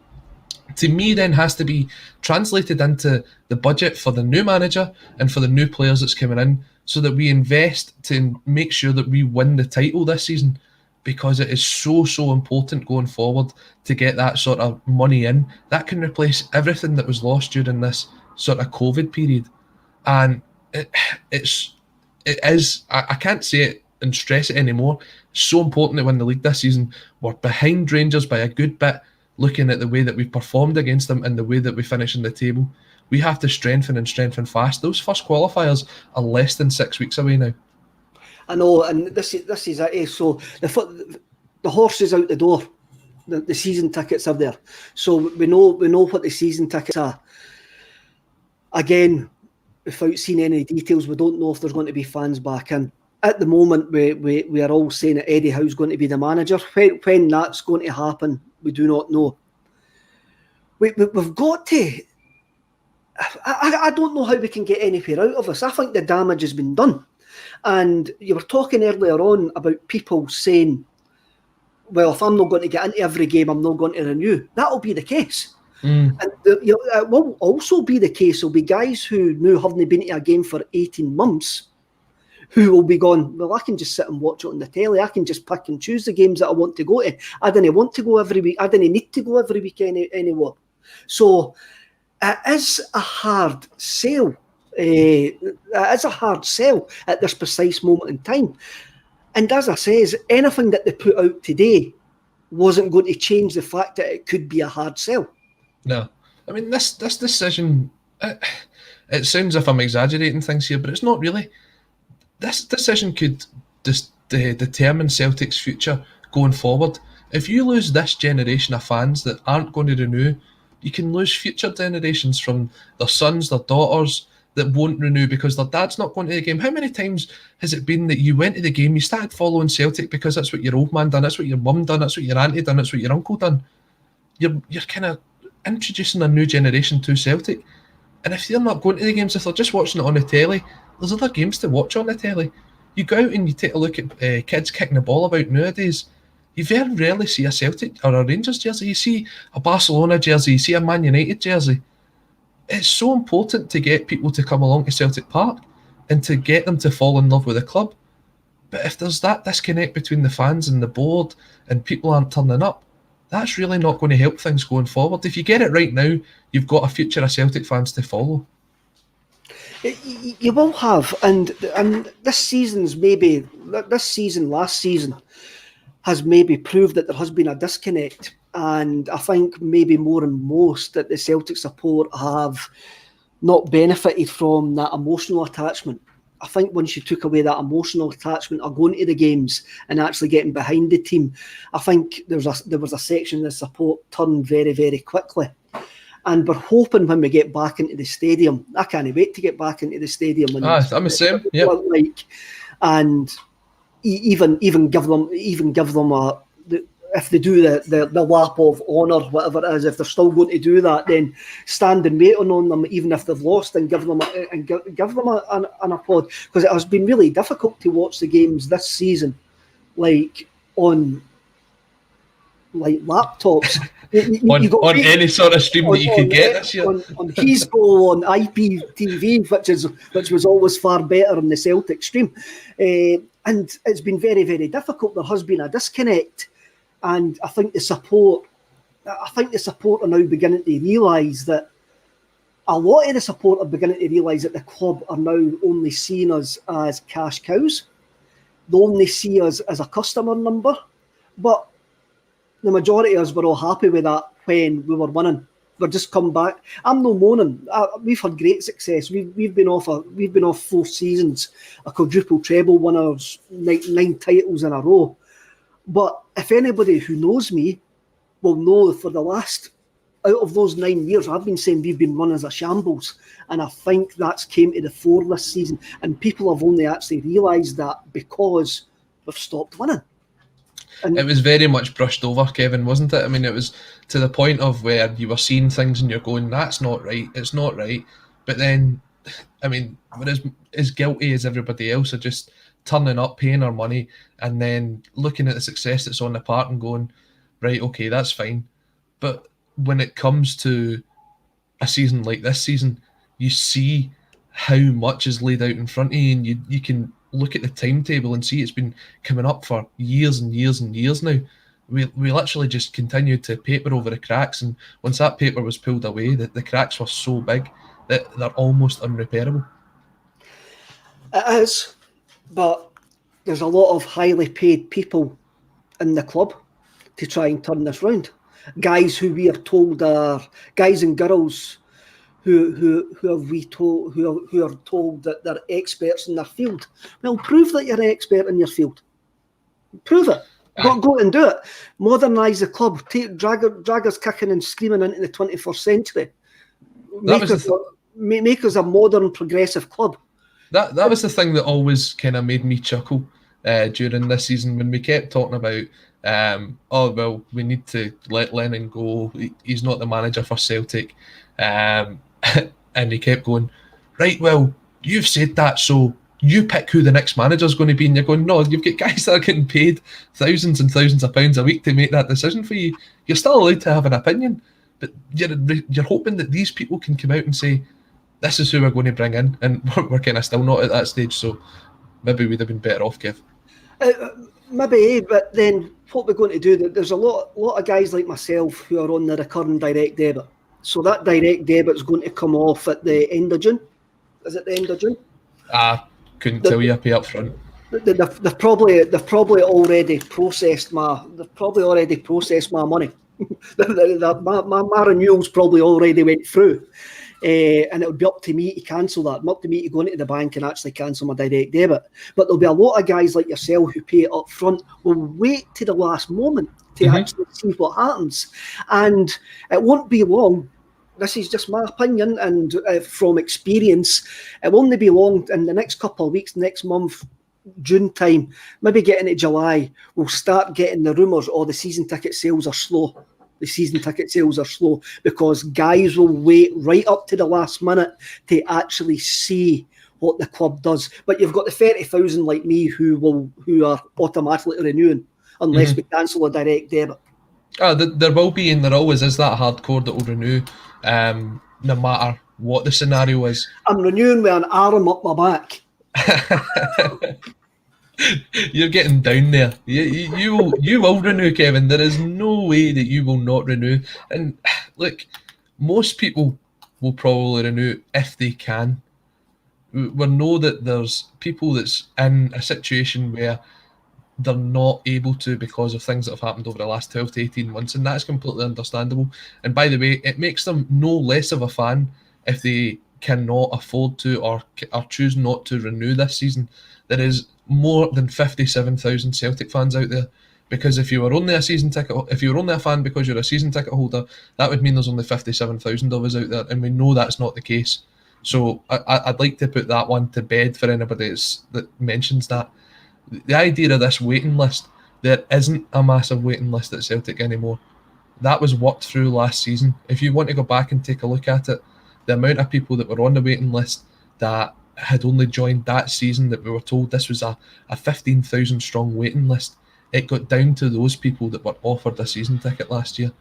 to me then has to be translated into the budget for the new manager and for the new players that's coming in, so that we invest to make sure that we win the title this season, because it is so important going forward to get that sort of money in. That can replace everything that was lost during this sort of COVID period. And it is, I can't say it and stress it anymore, so important to win the league this season. We're behind Rangers by a good bit, looking at the way that we've performed against them and the way that we finish in the table. We have to strengthen fast. Those first qualifiers are less than 6 weeks away now. I know, and this is it. So the horse is out the door. The season tickets are there. So we know what the season tickets are. Again, without seeing any details, we don't know if there's going to be fans back in. At the moment, we are all saying that Eddie Howe's going to be the manager. When that's going to happen, we do not know. We've got to... I don't know how we can get anywhere out of this. I think the damage has been done. And you were talking earlier on about people saying, well, if I'm not going to get into every game, I'm not going to renew. That'll be the case. And it will also be the case. There'll be guys who now haven't been to a game for 18 months who will be going, well, I can just sit and watch it on the telly. I can just pick and choose the games that I want to go to. I didn't want to go every week. I didn't need to go every week anymore. So it is a hard sell. It's a hard sell at this precise moment in time. And as I says, anything that they put out today wasn't going to change the fact that it could be a hard sell. No. I mean, this decision, it sounds as if I'm exaggerating things here, but it's not really. This decision could determine Celtic's future going forward. If you lose this generation of fans that aren't going to renew, you can lose future generations from their sons, their daughters, that won't renew because their dad's not going to the game. How many times has it been that you went to the game, you started following Celtic because that's what your old man done, that's what your mum done, that's what your auntie done, that's what your uncle done? You're kind of introducing a new generation to Celtic. And if they're not going to the games, if they're just watching it on the telly, there's other games to watch on the telly. You go out and you take a look at kids kicking the ball about nowadays. You very rarely see a Celtic or a Rangers jersey. You see a Barcelona jersey, you see a Man United jersey. It's so important to get people to come along to Celtic Park and to get them to fall in love with the club. But if there's that disconnect between the fans and the board and people aren't turning up, that's really not going to help things going forward. If you get it right now, you've got a future of Celtic fans to follow. You will have, and this season's maybe, last season, has maybe proved that there has been a disconnect. And I think maybe more than most that the Celtic support have not benefited from that emotional attachment. I think once you took away that emotional attachment of going to the games and actually getting behind the team, I think there was a section of the support turned very, very quickly. And we're hoping when we get back into the stadium, I can't wait to get back into the stadium. And I'm the same. Yeah. And even give them a. If they do the lap of honour, whatever it is, if they're still going to do that, then stand and waiting on them, even if they've lost, and give them an applaud, because it has been really difficult to watch the games this season, on laptops. on any sort of stream that you could get this year. On He's Go, on IPTV, which was always far better on the Celtic stream. And it's been very, very difficult. There has been a disconnect. And I think the support are now beginning to realise that a lot of the support are beginning to realise that the club are now only seeing us as cash cows. They only see us as a customer number. But the majority of us were all happy with that when we were winning. We're just come back. I'm no moaning. We've had great success. We've been off 4 seasons, a quadruple treble winners, 9 titles in a row. But if anybody who knows me will know, for the last, out of those 9 years, I've been saying we've been run as a shambles. And I think that's came to the fore this season. And people have only actually realised that because we've stopped winning. And it was very much brushed over, Kevin, wasn't it? I mean, it was to the point of where you were seeing things and you're going, that's not right, it's not right. But then, I mean, we're as guilty as everybody else of just turning up, paying our money, and then looking at the success that's on the part and going, right, okay, that's fine. But when it comes to a season like this season, you see how much is laid out in front of you, and you can look at the timetable and see it's been coming up for years and years and years now. We literally just continued to paper over the cracks, and once that paper was pulled away, the cracks were so big that they're almost unrepairable. It is, but there's a lot of highly paid people in the club to try and turn this round. Guys who we are told are guys and girls who are told that they're experts in their field. Well, prove that you're an expert in your field. Prove it. Go and do it. Modernise the club. Drag us kicking and screaming into the 21st century. Make us a modern, progressive club. That was the thing that always kind of made me chuckle during this season, when we kept talking about, oh, well, we need to let Lennon go. He's not the manager for Celtic. And he kept going, right, well, you've said that, so you pick who the next manager's going to be. And you're going, no, you've got guys that are getting paid thousands and thousands of pounds a week to make that decision for you. You're still allowed to have an opinion, but you're hoping that these people can come out and say, this is who we're going to bring in. And we're kind of still not at that stage, so maybe we'd have been better off, Kev. Maybe, but then what we're going to do, there's a lot of guys like myself who are on the recurring direct debit. So that direct debit is going to come off at the end of June. Is it the end of June? Couldn't tell you. I pay up front. They've probably already processed my money. my renewals probably already went through. And it would be up to me to cancel that. Up to me to go into the bank and actually cancel my direct debit. But there'll be a lot of guys like yourself who pay it up front, will wait to the last moment to actually see what happens. And it won't be long. This is just my opinion, and from experience, it won't be long. In the next couple of weeks, next month, June time, maybe getting into July, we'll start getting the rumours, the season ticket sales are slow. The season ticket sales are slow because guys will wait right up to the last minute to actually see what the club does. But you've got the 30,000 like me who are automatically renewing unless we cancel a direct debit. There will be, and there always is, that hardcore that will renew, no matter what the scenario is. I'm renewing with an arm up my back. You're getting down there. You will renew, Kevin. There is no way that you will not renew. And look, most people will probably renew if they can. We know that there's people that's in a situation where they're not able to because of things that have happened over the last 12 to 18 months, and that's completely understandable. And by the way, it makes them no less of a fan if they cannot afford to or choose not to renew this season. There is more than 57,000 Celtic fans out there, because if you were only a fan because you're a season ticket holder, that would mean there's only 57,000 of us out there, and we know that's not the case. So I'd like to put that one to bed for anybody that mentions that. The idea of this waiting list, there isn't a massive waiting list at Celtic anymore. That was worked through last season. If you want to go back and take a look at it, the amount of people that were on the waiting list that had only joined that season, that we were told this was a 15,000 strong waiting list, it got down to those people that were offered a season ticket last year.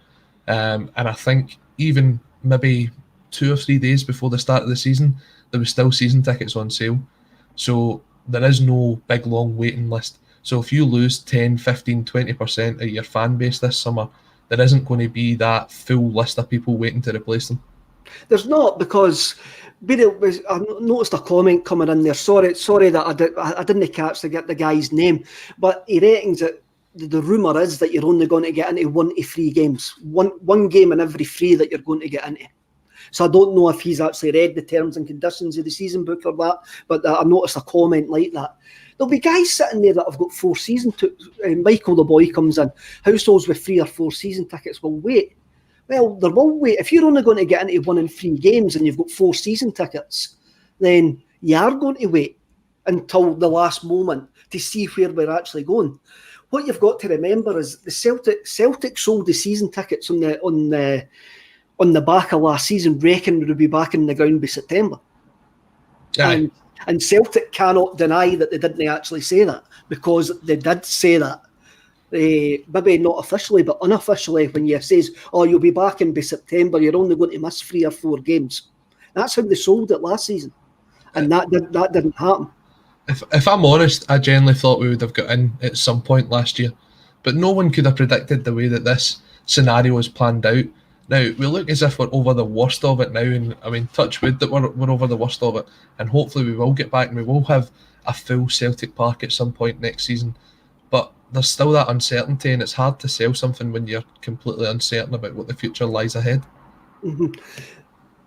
And I think even maybe 2 or 3 days before the start of the season, there was still season tickets on sale. So there is no big long waiting list. So if you lose 10, 15, 20% of your fan base this summer, there isn't going to be that full list of people waiting to replace them. There's not, because I noticed a comment coming in there. Sorry that I didn't catch the guy's name, but he reckons that the rumour is that you're only going to get into 1 to 3 games, one game in every 3 that you're going to get into. So I don't know if he's actually read the terms and conditions of the season book or that, but I noticed a comment like that. There'll be guys sitting there that have got 4 season tickets. Michael the boy comes in. Households with 3 or 4 season tickets will wait. Well, they will wait. If you're only going to get into 1 in 3 games and you've got 4 season tickets, then you are going to wait until the last moment to see where we're actually going. what you've got to remember is the Celtic sold the season tickets on the back of last season, reckon we would be back in the ground by September. And Celtic cannot deny that they didn't actually say that, because they did say that. Maybe not officially, but unofficially, when you says, "Oh, you'll be back in by September, you're only going to miss 3 or 4 games." That's how they sold it last season, and that didn't happen. If I'm honest, I genuinely thought we would have got in at some point last year, but no one could have predicted the way that this scenario was planned out. Now, we look as if we're over the worst of it now, and I mean, touch wood that we're over the worst of it, and hopefully we will get back and we will have a full Celtic Park at some point next season. But there's still that uncertainty, and it's hard to sell something when you're completely uncertain about what the future lies ahead. Mm-hmm.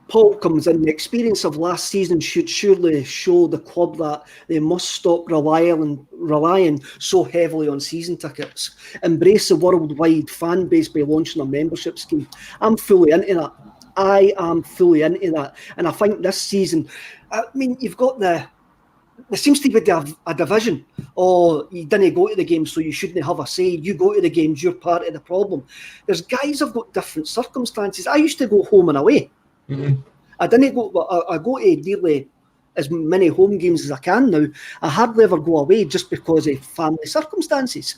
Paul comes in. The experience of last season should surely show the club that they must stop relying so heavily on season tickets. Embrace the worldwide fan base by launching a membership scheme. I'm fully into that. I am fully into that. And I think this season, I mean, you've got there seems to be a division. Oh, you didn't go to the game, so you shouldn't have a say. You go to the games, you're part of the problem. There's guys who've got different circumstances. I used to go home and away. Mm-hmm. I didn't go. I go to nearly as many home games as I can now. I hardly ever go away just because of family circumstances,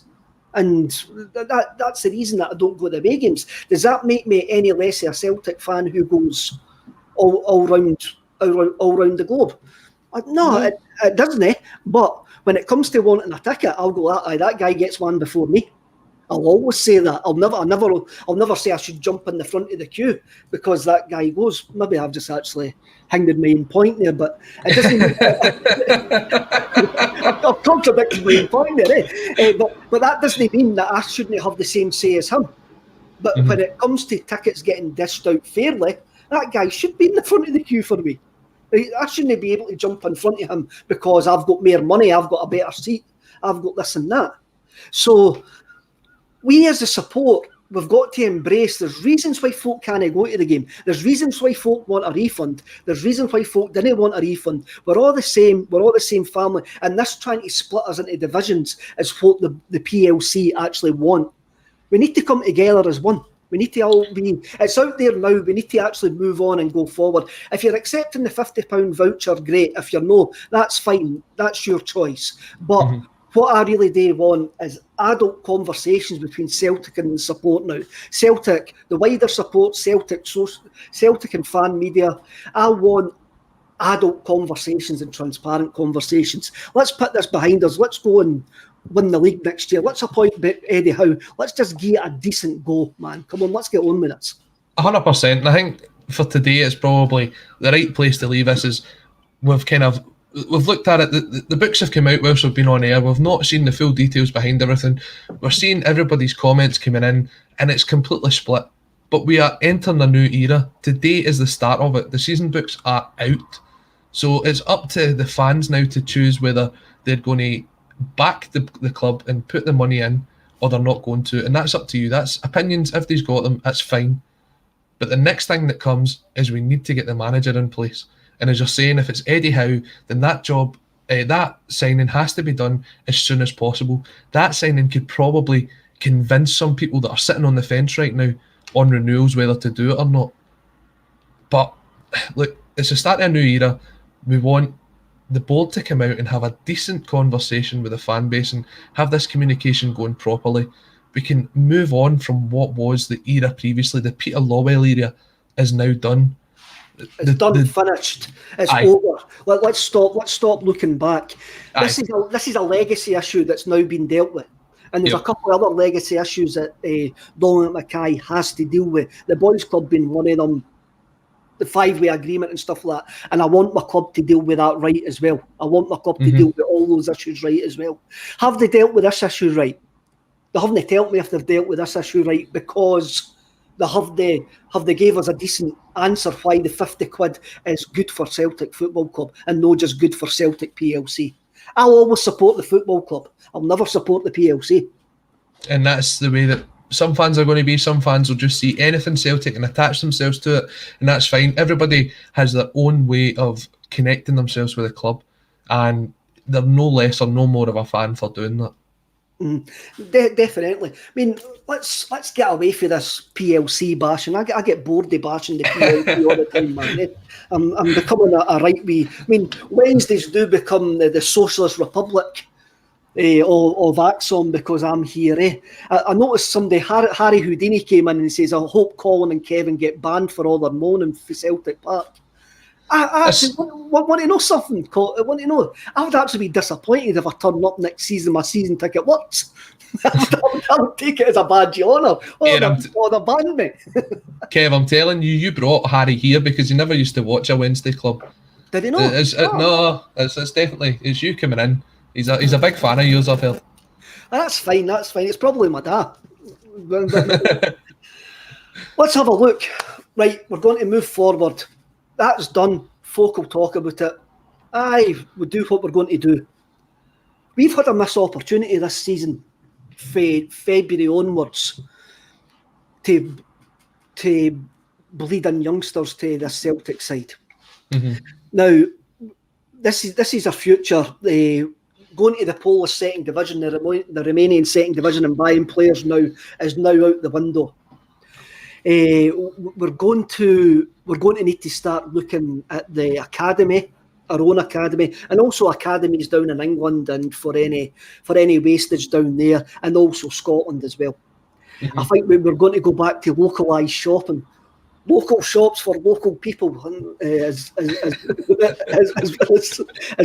and that's the reason that I don't go to away games. Does that make me any less a Celtic fan who goes all round the globe? No, it doesn't. But when it comes to wanting a ticket, I'll go, aye, that guy gets one before me. I'll always say that. I'll never say I should jump in the front of the queue because that guy goes. Maybe I've just actually hanged my own point there, but it doesn't. I've contradicted my own point there, but that doesn't mean that I shouldn't have the same say as him. But when it comes to tickets getting dished out fairly, that guy should be in the front of the queue for me. I shouldn't be able to jump in front of him because I've got more money, I've got a better seat, I've got this and that. So we as a support, we've got to embrace there's reasons why folk can't go to the game. There's reasons why folk want a refund. There's reasons why folk didn't want a refund. We're all the same. We're all the same family. And this trying to split us into divisions is what the PLC actually want. We need to come together as one. We need to all be, it's out there now, we need to actually move on and go forward. If you're accepting the £50 voucher, great. If you're no, that's fine. That's your choice. But what I really do want is adult conversations between Celtic and the support now. Celtic, the wider support, Celtic and fan media. I want adult conversations and transparent conversations. Let's put this behind us. Let's go and win the league next year. Let's appoint Eddie Howe. Let's just give it a decent go, man. Come on, let's get on with it. 100%. And I think for today, it's probably the right place to leave us. Is we've looked at it. The books have come out whilst we've been on air. We've not seen the full details behind everything. We're seeing everybody's comments coming in, and it's completely split. But we are entering a new era. Today is the start of it. The season books are out. So it's up to the fans now to choose whether they're going to back the club and put the money in, or they're not going to. And that's up to you. That's opinions. If they've got them, that's fine. But the next thing that comes is we need to get the manager in place. And as you're saying, if it's Eddie Howe, then that job, that signing has to be done as soon as possible. That signing could probably convince some people that are sitting on the fence right now on renewals whether to do it or not. But look, it's the start of a new era. We want the board to come out and have a decent conversation with the fan base and have this communication going properly. We can move on from what was the era previously. The Peter Lawwell era is now done. It's done, finished. It's over. Let's stop looking back. This is a legacy issue that's now been dealt with. And there's a couple of other legacy issues that Dominic Mackay has to deal with. The Boys Club being one of them, the 5-way agreement and stuff like that. And I want my club to deal with that right as well. I want my club to deal with all those issues right as well. Have they dealt with this issue right? They haven't told me if they've dealt with this issue right, because they gave us a decent answer why the 50 quid is good for Celtic Football Club and not just good for Celtic PLC. I'll always support the football club. I'll never support the PLC. And that's the way that some fans are going to be. Some fans will just see anything Celtic and attach themselves to it, and that's fine. Everybody has their own way of connecting themselves with the club, and they're no less or no more of a fan for doing that. Definitely. I mean, let's get away from this PLC bashing. I get bored of bashing the PLC all the time, man. I'm becoming a right wee. I mean, Wednesdays do become the Socialist Republic of ACSOM because I'm here. I noticed somebody, Harry Houdini, came in and says, I hope Colin and Kevin get banned for all their moaning for Celtic Park. I actually want to know something. I want to know. I would actually be disappointed if I turn up next season, my season ticket works. I would take it as a badge of honour. They're banning me. Kev, I'm telling you, you brought Harry here because he never used to watch a Wednesday club. Did he not? No, it's definitely, it's you coming in. He's a big fan of yours, I've heard. That's fine. It's probably my dad. Let's have a look. Right, we're going to move forward. That's done. Folk will talk about it. We do what we're going to do. We've had a missed opportunity this season, February onwards, to bleed in youngsters to the Celtic side. Mm-hmm. Now, this is our future. Going to the Polish second division, the Romanian second division, and buying players now is now out the window. We're going to need to start looking at the academy, our own academy, and also academies down in England, and for any wastage down there, and also Scotland as well. Mm-hmm. I think we're going to go back to localised shopping, local shops for local people, as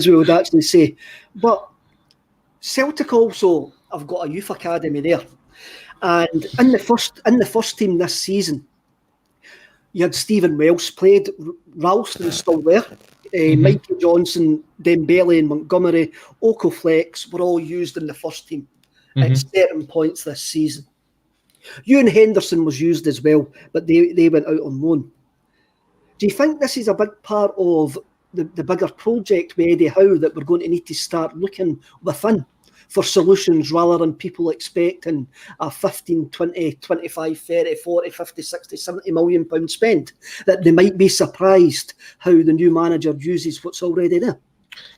we would actually say. But Celtic also have got a youth academy there. And in the first team this season, you had Stephen Welsh played, Ralston's still there, Mikey Johnson, Dembele and Montgomery, Oko Flex were all used in the first team at certain points this season. Ewan Henderson was used as well, but they went out on loan. Do you think this is a big part of the bigger project with Eddie Howe that we're going to need to start looking within for solutions rather than people expecting a 15, 20, 25, 30, 40, 50, 60, 70 million pound spend, that they might be surprised how the new manager uses what's already there?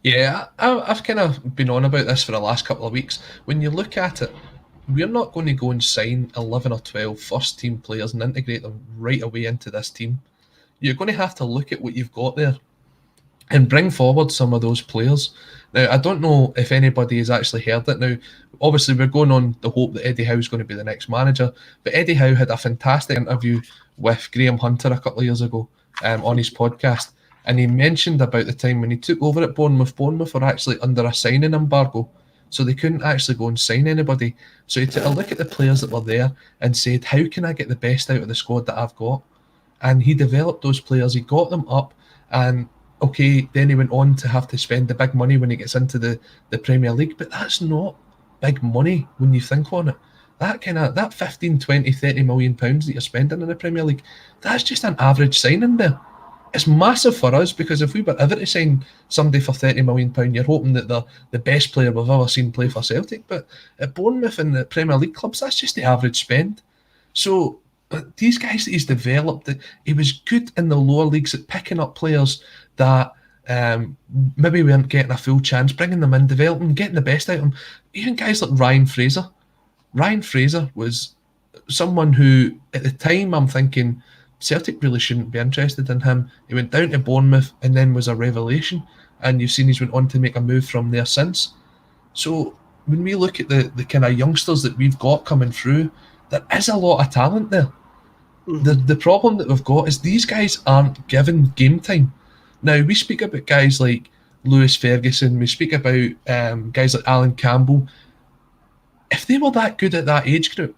Yeah, I've kind of been on about this for the last couple of weeks. When you look at it, we're not going to go and sign 11 or 12 first team players and integrate them right away into this team. You're going to have to look at what you've got there and bring forward some of those players. Now, I don't know if anybody has actually heard it. Now, obviously, we're going on the hope that Eddie Howe is going to be the next manager, but Eddie Howe had a fantastic interview with Graham Hunter a couple of years ago on his podcast, and he mentioned about the time when he took over at Bournemouth. Bournemouth were actually under a signing embargo, so they couldn't actually go and sign anybody. So he took a look at the players that were there and said, how can I get the best out of the squad that I've got? And he developed those players, he got them up, and okay, then he went on to have to spend the big money when he gets into the Premier League, but that's not big money when you think on it. That 15, 20, 30 million pounds that you're spending in the Premier League, that's just an average signing there. It's massive for us, because if we were ever to sign somebody for £30 million, you're hoping that they're the best player we've ever seen play for Celtic. But at Bournemouth and the Premier League clubs, that's just the average spend. So these guys that he's developed, he was good in the lower leagues at picking up players that maybe weren't getting a full chance, bringing them in, developing, getting the best out of them. Even guys like Ryan Fraser. Ryan Fraser was someone who, at the time, I'm thinking Celtic really shouldn't be interested in him. He went down to Bournemouth and then was a revelation, and you've seen he's went on to make a move from there since. So when we look at the kind of youngsters that we've got coming through, there is a lot of talent there. The problem that we've got is these guys aren't given game time. Now, we speak about guys like Lewis Ferguson, we speak about guys like Alan Campbell. If they were that good at that age group,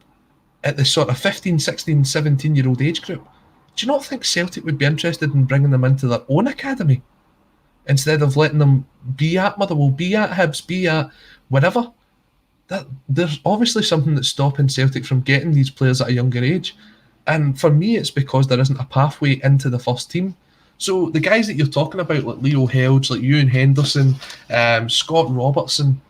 at the sort of 15, 16, 17-year-old age group, do you not think Celtic would be interested in bringing them into their own academy instead of letting them be at Motherwell, be at Hibs, be at whatever? There's obviously something that's stopping Celtic from getting these players at a younger age. And for me, it's because there isn't a pathway into the first team. So the guys that you're talking about, like Leo Helge, like Ewan Henderson, Scott Robertson,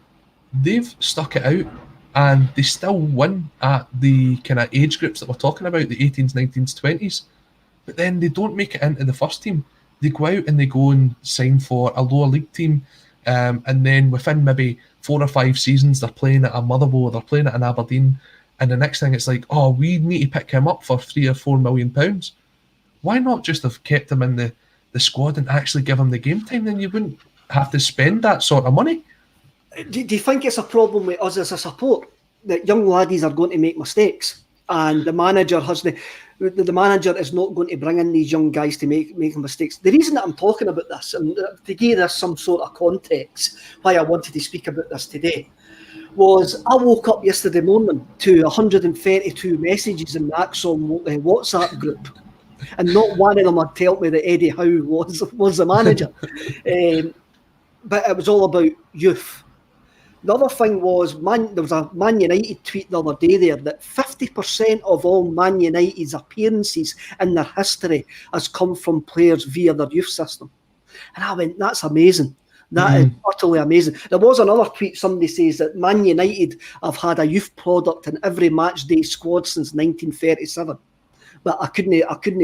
they've stuck it out and they still win at the kind of age groups that we're talking about, the 18s, 19s, 20s. But then they don't make it into the first team. They go out and they go and sign for a lower league team and then within maybe 4 or 5 seasons, they're playing at a Motherwell, they're playing at an Aberdeen, and the next thing it's like, oh, we need to pick him up for £3 or £4 million. Why not just have kept him in the squad and actually give him the game time? Then you wouldn't have to spend that sort of money. Do you think it's a problem with us as a support that young laddies are going to make mistakes, and the manager is not going to bring in these young guys to make mistakes? The reason that I'm talking about this, and to give this some sort of context why I wanted to speak about this today, was I woke up yesterday morning to 132 messages in the ACSOM WhatsApp group, and not one of them had told me that Eddie Howe was the manager. But it was all about youth. The other thing was, there was a Man United tweet the other day there that 50% of all Man United's appearances in their history has come from players via their youth system. And I went, that's amazing. That is utterly amazing. There was another tweet, somebody says that Man United have had a youth product in every match day squad since 1937. But I couldn't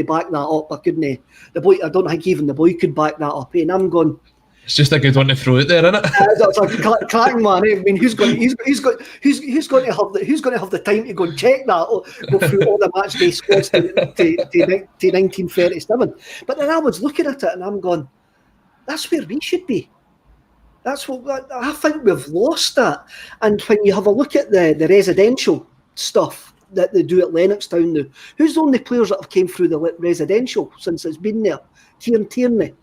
back that up. I don't think even the boy could back that up. And I'm going, it's just a good one to throw out there, isn't it? It's a cracking man. I mean, who's going to have the time to go and check that, or go through all the match day scores to 1937? But then I was looking at it and I'm going, that's where we should be. That's what I think we've lost that. And when you have a look at the residential stuff that they do at Lennoxtown now, who's the only players that have came through the residential since it's been there? Kieran Tierney.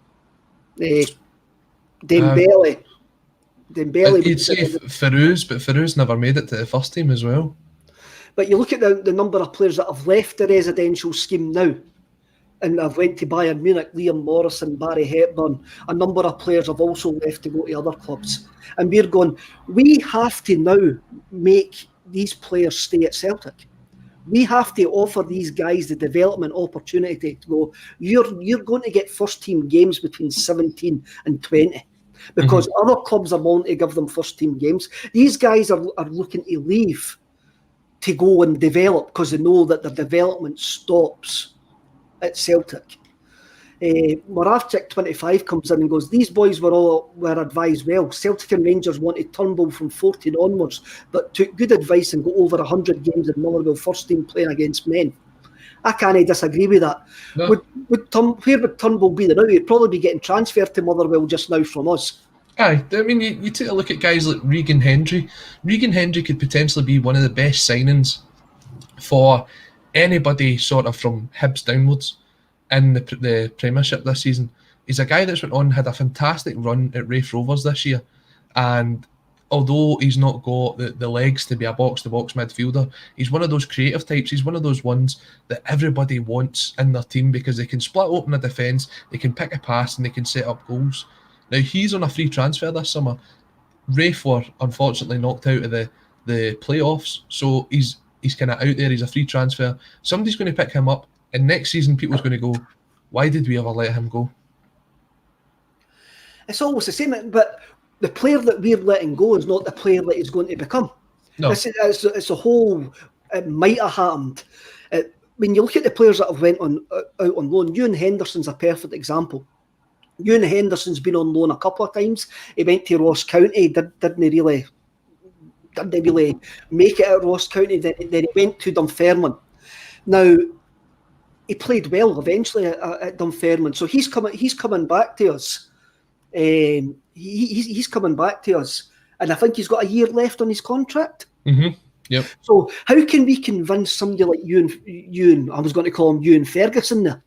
Dembele. You'd say Farouz, but Farouz never made it to the first team as well. But you look at the number of players that have left the residential scheme now, and have went to Bayern Munich, Liam Morrison, Barry Hepburn. A number of players have also left to go to other clubs. And we're going, we have to now make these players stay at Celtic. We have to offer these guys the development opportunity to go, you're going to get first team games between 17 and 20. Because other clubs are willing to give them first team games. These guys are looking to leave to go and develop because they know that their development stops at Celtic. Moravcik 25 comes in and goes, these boys were advised well. Celtic and Rangers wanted Turnbull from 14 onwards, but took good advice and got over 100 games in Motherwell first team playing against men. I can't disagree with that. No. Where would Turnbull be now? He'd probably be getting transferred to Motherwell just now from us. Aye, I mean, you take a look at guys like Regan Hendry. Regan Hendry could potentially be one of the best signings for anybody sort of from Hibs downwards in the Premiership this season. He's a guy that's went on, had a fantastic run at Raith Rovers this year, and although he's not got the legs to be a box-to-box midfielder, he's one of those creative types. He's one of those ones that everybody wants in their team because they can split open a defence, they can pick a pass, and they can set up goals. Now, he's on a free transfer this summer. Raith were unfortunately knocked out of the playoffs, so he's kind of out there. He's a free transfer. Somebody's going to pick him up, and next season people's going to go, why did we ever let him go? It's always the same, but the player that we're letting go is not the player that he's going to become. No. It's a whole, it might have happened. When you look at the players that have went out on loan, Ewan Henderson's a perfect example. Ewan Henderson's been on loan a couple of times. He went to Ross County, didn't really make it at Ross County. Then he went to Dunfermline. Now, he played well eventually at Dunfermline, so he's coming back to us. He's coming back to us, and I think he's got a year left on his contract. Mm-hmm. Yep. So how can we convince somebody like Ewan? I was going to call him Ewan Ferguson there.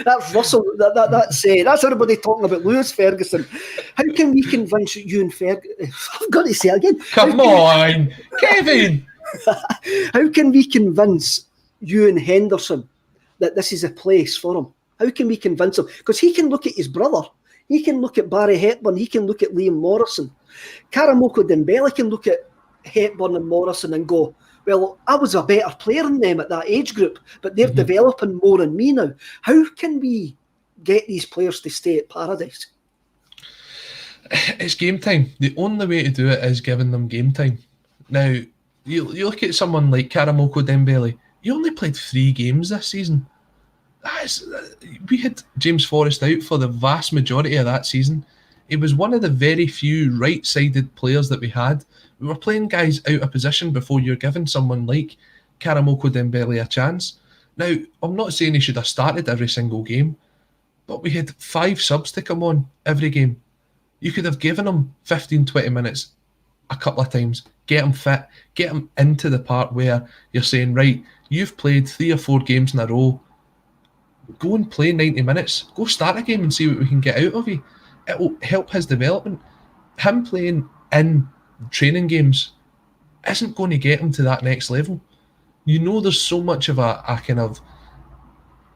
That's Russell. That's everybody talking about Lewis Ferguson. How can we convince Ewan Ferguson? I've got to say it again. Come on, Kevin. How can we convince Ewan Henderson that this is a place for him? How can we convince him? Because he can look at his brother, he can look at Barry Hepburn, he can look at Liam Morrison. Karamoko Dembele can look at Hepburn and Morrison and go, well, I was a better player than them at that age group, but they're developing more than me now. How can we get these players to stay at Paradise? It's game time. The only way to do it is giving them game time. Now, you look at someone like Karamoko Dembele. He only played 3 games this season. We had James Forrest out for the vast majority of that season. He was one of the very few right-sided players that we had. We were playing guys out of position before you're giving someone like Karamoko Dembele a chance. Now, I'm not saying he should have started every single game, but we had 5 subs to come on every game. You could have given him 15, 20 minutes a couple of times, get him fit, get him into the part where you're saying, right, you've played 3 or 4 games in a row, go and play 90 minutes, go start a game and see what we can get out of you. It will help his development. Him playing in training games isn't going to get him to that next level. You know, there's so much of a kind of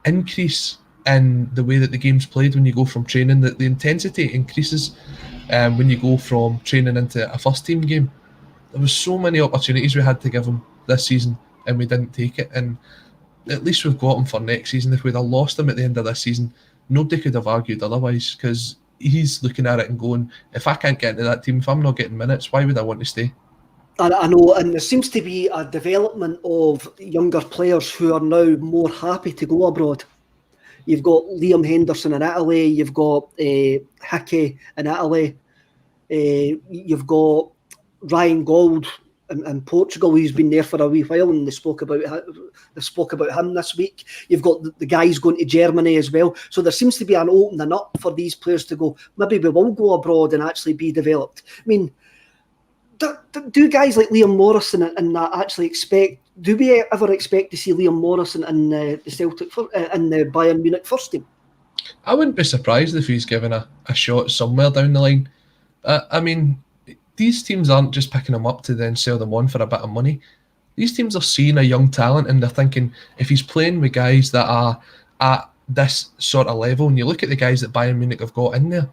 increase in the way that the game's played when you go from training, that the intensity increases when you go from training into a first team game. There was so many opportunities we had to give him this season and we didn't take it, and at least we've got him for next season. If we'd have lost him at the end of this season, nobody could have argued otherwise, because he's looking at it and going, if I can't get into that team, if I'm not getting minutes, why would I want to stay? I know, and there seems to be a development of younger players who are now more happy to go abroad. You've got Liam Henderson in Italy, you've got Hickey in Italy, you've got Ryan Gold in Portugal, who's been there for a wee while, and they spoke about him this week. You've got the guys going to Germany as well. So there seems to be an opening up for these players to go, maybe we will go abroad and actually be developed. I mean, do guys like Liam Morrison and that actually do we ever expect to see Liam Morrison in the Celtic in the Bayern Munich first team? I wouldn't be surprised if he's given a shot somewhere down the line. I mean, these teams aren't just picking him up to then sell them on for a bit of money. These teams are seeing a young talent and they're thinking, if he's playing with guys that are at this sort of level, and you look at the guys that Bayern Munich have got in there,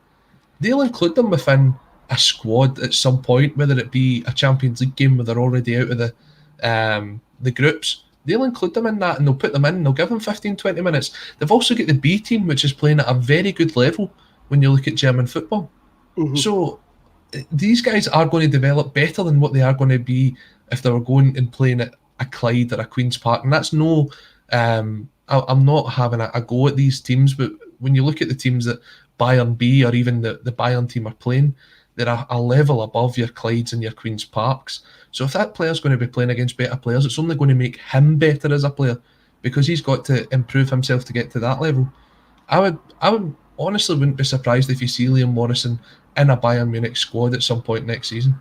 they'll include them within a squad at some point, whether it be a Champions League game where they're already out of the groups. They'll include them in that and they'll put them in and they'll give them 15, 20 minutes. They've also got the B team, which is playing at a very good level when you look at German football. Mm-hmm. So these guys are going to develop better than what they are going to be if they were going and playing at a Clyde or a Queen's Park. And that's no, I'm not having a go at these teams, but when you look at the teams that Bayern B or even the Bayern team are playing, they're a level above your Clydes and your Queen's Parks. So if that player's going to be playing against better players, it's only going to make him better as a player, because he's got to improve himself to get to that level. I would honestly wouldn't be surprised if you see Liam Morrison in a Bayern Munich squad at some point next season.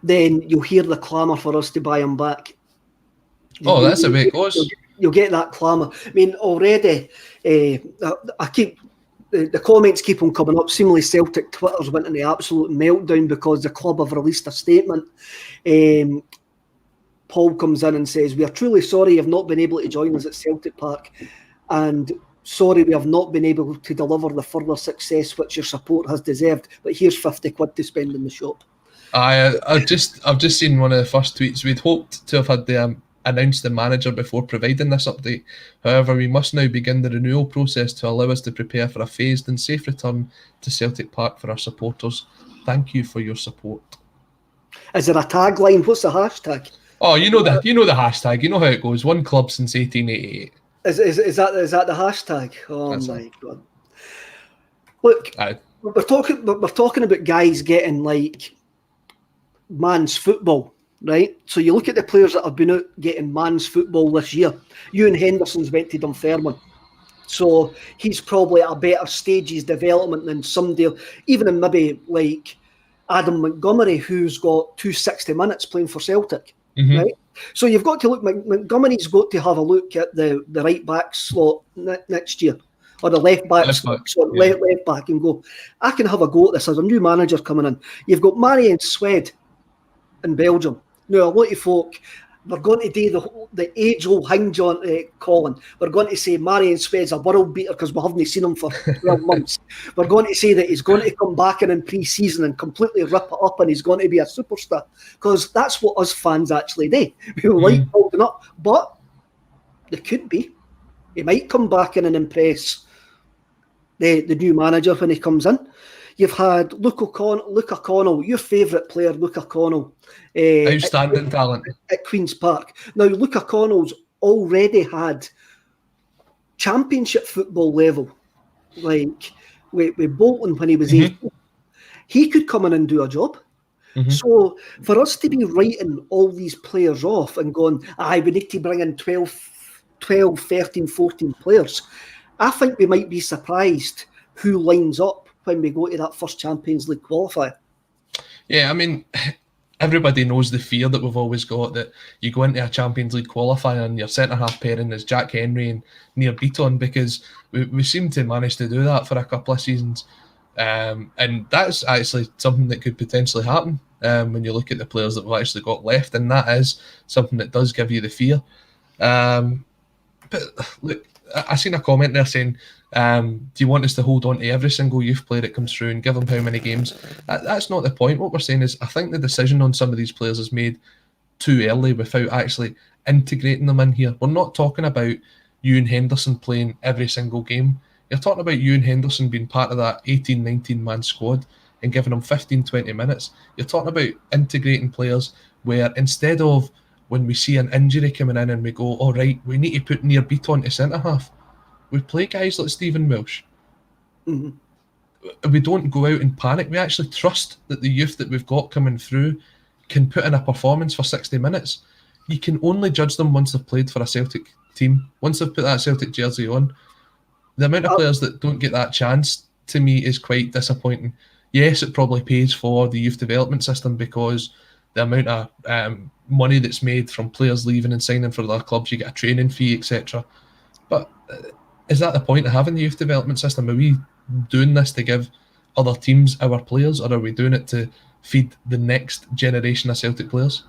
Then you'll hear the clamour for us to buy him back. That's the way it goes. You'll get that clamour. I mean, already, the comments keep on coming up. Seemingly Celtic Twitter's went in the absolute meltdown because the club have released a statement. Paul comes in and says, "We are truly sorry you have not been able to join us at Celtic Park, and sorry we have not been able to deliver the further success which your support has deserved, but here's 50 quid to spend in the shop." I've just seen one of the first tweets. We'd hoped to have had announced the manager before providing this update. However, we must now begin the renewal process to allow us to prepare for a phased and safe return to Celtic Park for our supporters. Thank you for your support. Is there a tagline? What's the hashtag? Oh, you know the hashtag. You know how it goes. One club since 1888. Is that the hashtag? Oh, that's my God! Look, we're talking about guys getting like man's football, right? So you look at the players that have been out getting man's football this year. Ewan Henderson's went to Dunfermline, so he's probably at a better stage of his development than somebody, even in maybe like Adam Montgomery, who's got 260 minutes playing for Celtic, right? So you've got to look. Montgomery's got to have a look at the right back slot next year, or the left back slot, left back, and go, I can have a go at this as a new manager coming in. You've got Marian Swed in Belgium. Now, a lot of folk, we're going to do the age-old hang joint, Colin. We're going to say Marian Swed's a world beater because we haven't seen him for 12 months. We're going to say that he's going to come back in pre-season and completely rip it up and he's going to be a superstar, because that's what us fans actually do. We like building up, but there could be. He might come back in and impress the new manager when he comes in. You've had Luke O'Connell, your favourite player, Luke O'Connell. Outstanding talent. At Queen's Park. Now, Luke O'Connell's already had championship football level, like with Bolton when he was 18, he could come in and do a job. So for us to be writing all these players off and going, we need to bring in 12, 13, 14 players, I think we might be surprised who lines up when we go to that first Champions League qualifier. Yeah, I mean, everybody knows the fear that we've always got, that you go into a Champions League qualifier and your centre-half pairing is Jack Henry and Near Beaton, because we seem to manage to do that for a couple of seasons. And that's actually something that could potentially happen when you look at the players that we've actually got left, and that is something that does give you the fear. But look, I seen a comment there saying, do you want us to hold on to every single youth player that comes through and give them how many games? That's not the point. What we're saying is, I think the decision on some of these players is made too early without actually integrating them in here. We're not talking about Ewan Henderson playing every single game. You're talking about Ewan Henderson being part of that 18, 19-man squad and giving them 15, 20 minutes. You're talking about integrating players where instead of when we see an injury coming in and we go, all right, we need to put Near Beaton to centre-half, we play guys like Stephen Welsh. We don't go out and panic. We actually trust that the youth that we've got coming through can put in a performance for 60 minutes. You can only judge them once they've played for a Celtic team, once they've put that Celtic jersey on. The amount of players that don't get that chance, to me, is quite disappointing. Yes, it probably pays for the youth development system because the amount of money that's made from players leaving and signing for their clubs, you get a training fee, etc. But is that the point of having the youth development system? Are we doing this to give other teams our players, or are we doing it to feed the next generation of Celtic players?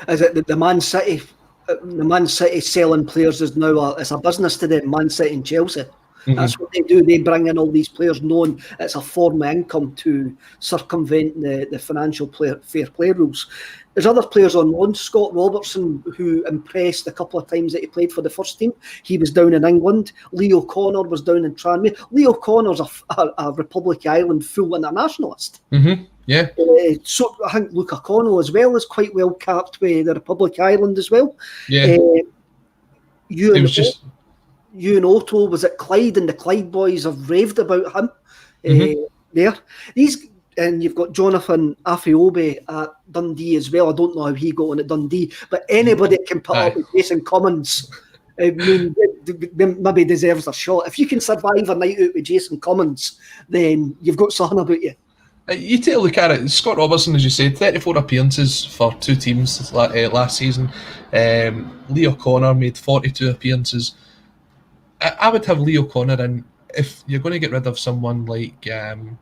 Is it the Man City? The Man City selling players is now it's a business to them. Man City and Chelsea. That's what they do. They bring in all these players knowing it's a form of income to circumvent the financial fair play rules. There's other players on loan. Scott Robertson, who impressed a couple of times that he played for the first team. He was down in England. Leo Connor was down in Tranmere. Leo Connor's a Republic of Ireland full internationalist. Yeah. So I think Luca Connell as well is quite well capped with the Republic of Ireland as well. Yeah. Ewan Otto was at Clyde, and the Clyde boys have raved about him there. And you've got Jonathan Afiobe at Dundee as well. I don't know how he got on at Dundee, but anybody that can put up with Jason Cummins, I mean, maybe deserves a shot. If you can survive a night out with Jason Cummins, then you've got something about you. You take a look at it. Scott Robertson, as you said, 34 appearances for 2 teams last season. Leo Connor made 42 appearances. I would have Leo Connor in if you're going to get rid of someone like the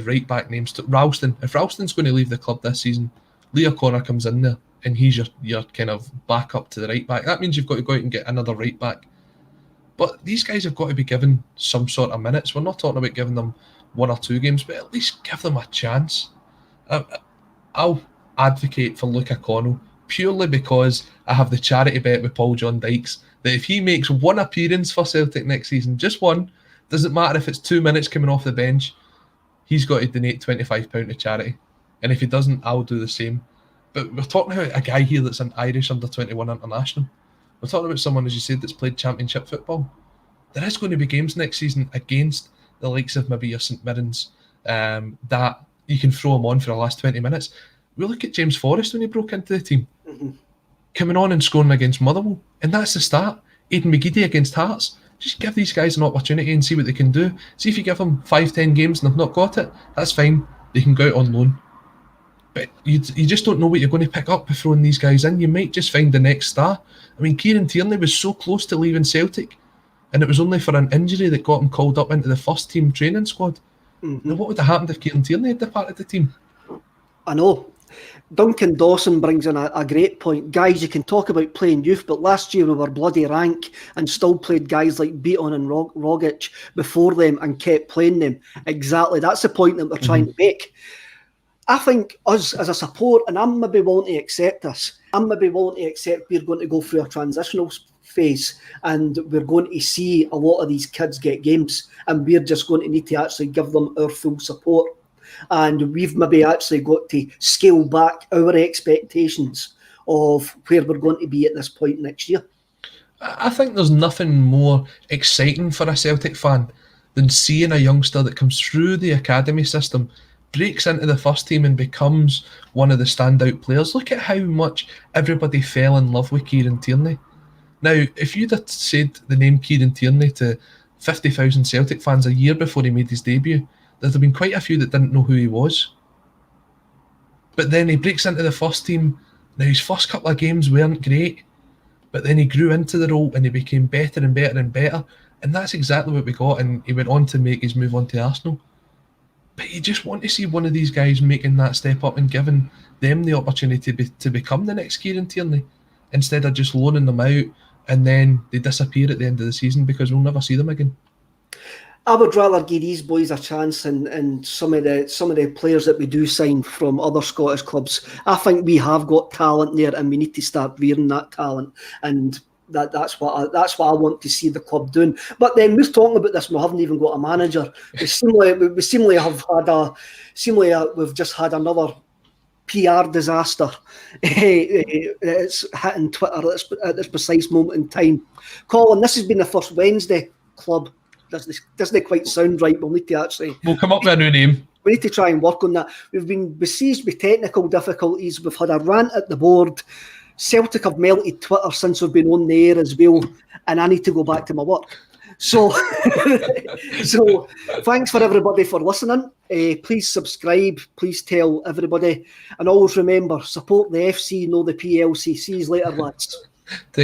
right back names, Ralston. If Ralston's going to leave the club this season, Leo Connor comes in there and he's your kind of backup to the right back. That means you've got to go out and get another right back. But these guys have got to be given some sort of minutes. We're not talking about giving them 1 or 2 games, but at least give them a chance. I'll advocate for Luca Connell purely because I have the charity bet with Paul John Dykes that if he makes 1 appearance for Celtic next season, just 1, doesn't matter if it's 2 minutes coming off the bench, he's got to donate £25 to charity. And if he doesn't, I'll do the same. But we're talking about a guy here that's an Irish under-21 international. We're talking about someone, as you said, that's played championship football. There is going to be games next season against the likes of maybe your St Mirrens that you can throw him on for the last 20 minutes. We look at James Forrest when he broke into the team. Coming on and scoring against Motherwell. And that's the start. Aidan McGeady against Hearts. Just give these guys an opportunity and see what they can do. See if you give them 5-10 games and they've not got it, that's fine. They can go out on loan. But you just don't know what you're going to pick up by throwing these guys in. You might just find the next star. I mean, Kieran Tierney was so close to leaving Celtic, and it was only for an injury that got him called up into the first team training squad. Now, what would have happened if Kieran Tierney had departed the team? I know. Duncan Dawson brings in a great point. Guys, you can talk about playing youth, but last year we were bloody rank and still played guys like Beaton and Rogic before them and kept playing them. Exactly. That's the point that we're trying to make. I think us as a support, and I'm maybe willing to accept this, we're going to go through a transitional phase and we're going to see a lot of these kids get games and we're just going to need to actually give them our full support. And we've maybe actually got to scale back our expectations of where we're going to be at this point next year. I think there's nothing more exciting for a Celtic fan than seeing a youngster that comes through the academy system, breaks into the first team and becomes one of the standout players. Look at how much everybody fell in love with Kieran Tierney. Now, if you'd have said the name Kieran Tierney to 50,000 Celtic fans a year before he made his debut, there'd have been quite a few that didn't know who he was. But then he breaks into the first team. Now, his first couple of games weren't great, but then he grew into the role and he became better and better and better. And that's exactly what we got. And he went on to make his move on to Arsenal. But you just want to see one of these guys making that step up and giving them the opportunity to become the next Kieran Tierney, instead of just loaning them out and then they disappear at the end of the season because we'll never see them again. I would rather give these boys a chance and some of the players that we do sign from other Scottish clubs. I think we have got talent there, and we need to start rearing that talent. And that's what I want to see the club doing. But then we're talking about this. We haven't even got a manager. We seemingly we've just had another PR disaster. It's hitting Twitter at this precise moment in time. Colin, this has been the first Wednesday club. Doesn't quite sound right. We'll need to actually... We'll come up with a new name. We need to try and work on that. We've been besieged with technical difficulties. We've had a rant at the board. Celtic have melted Twitter since we've been on the air as well. And I need to go back to my work. So thanks for everybody for listening. Please subscribe. Please tell everybody. And always remember, support the FC, know the PLCCs later, lads.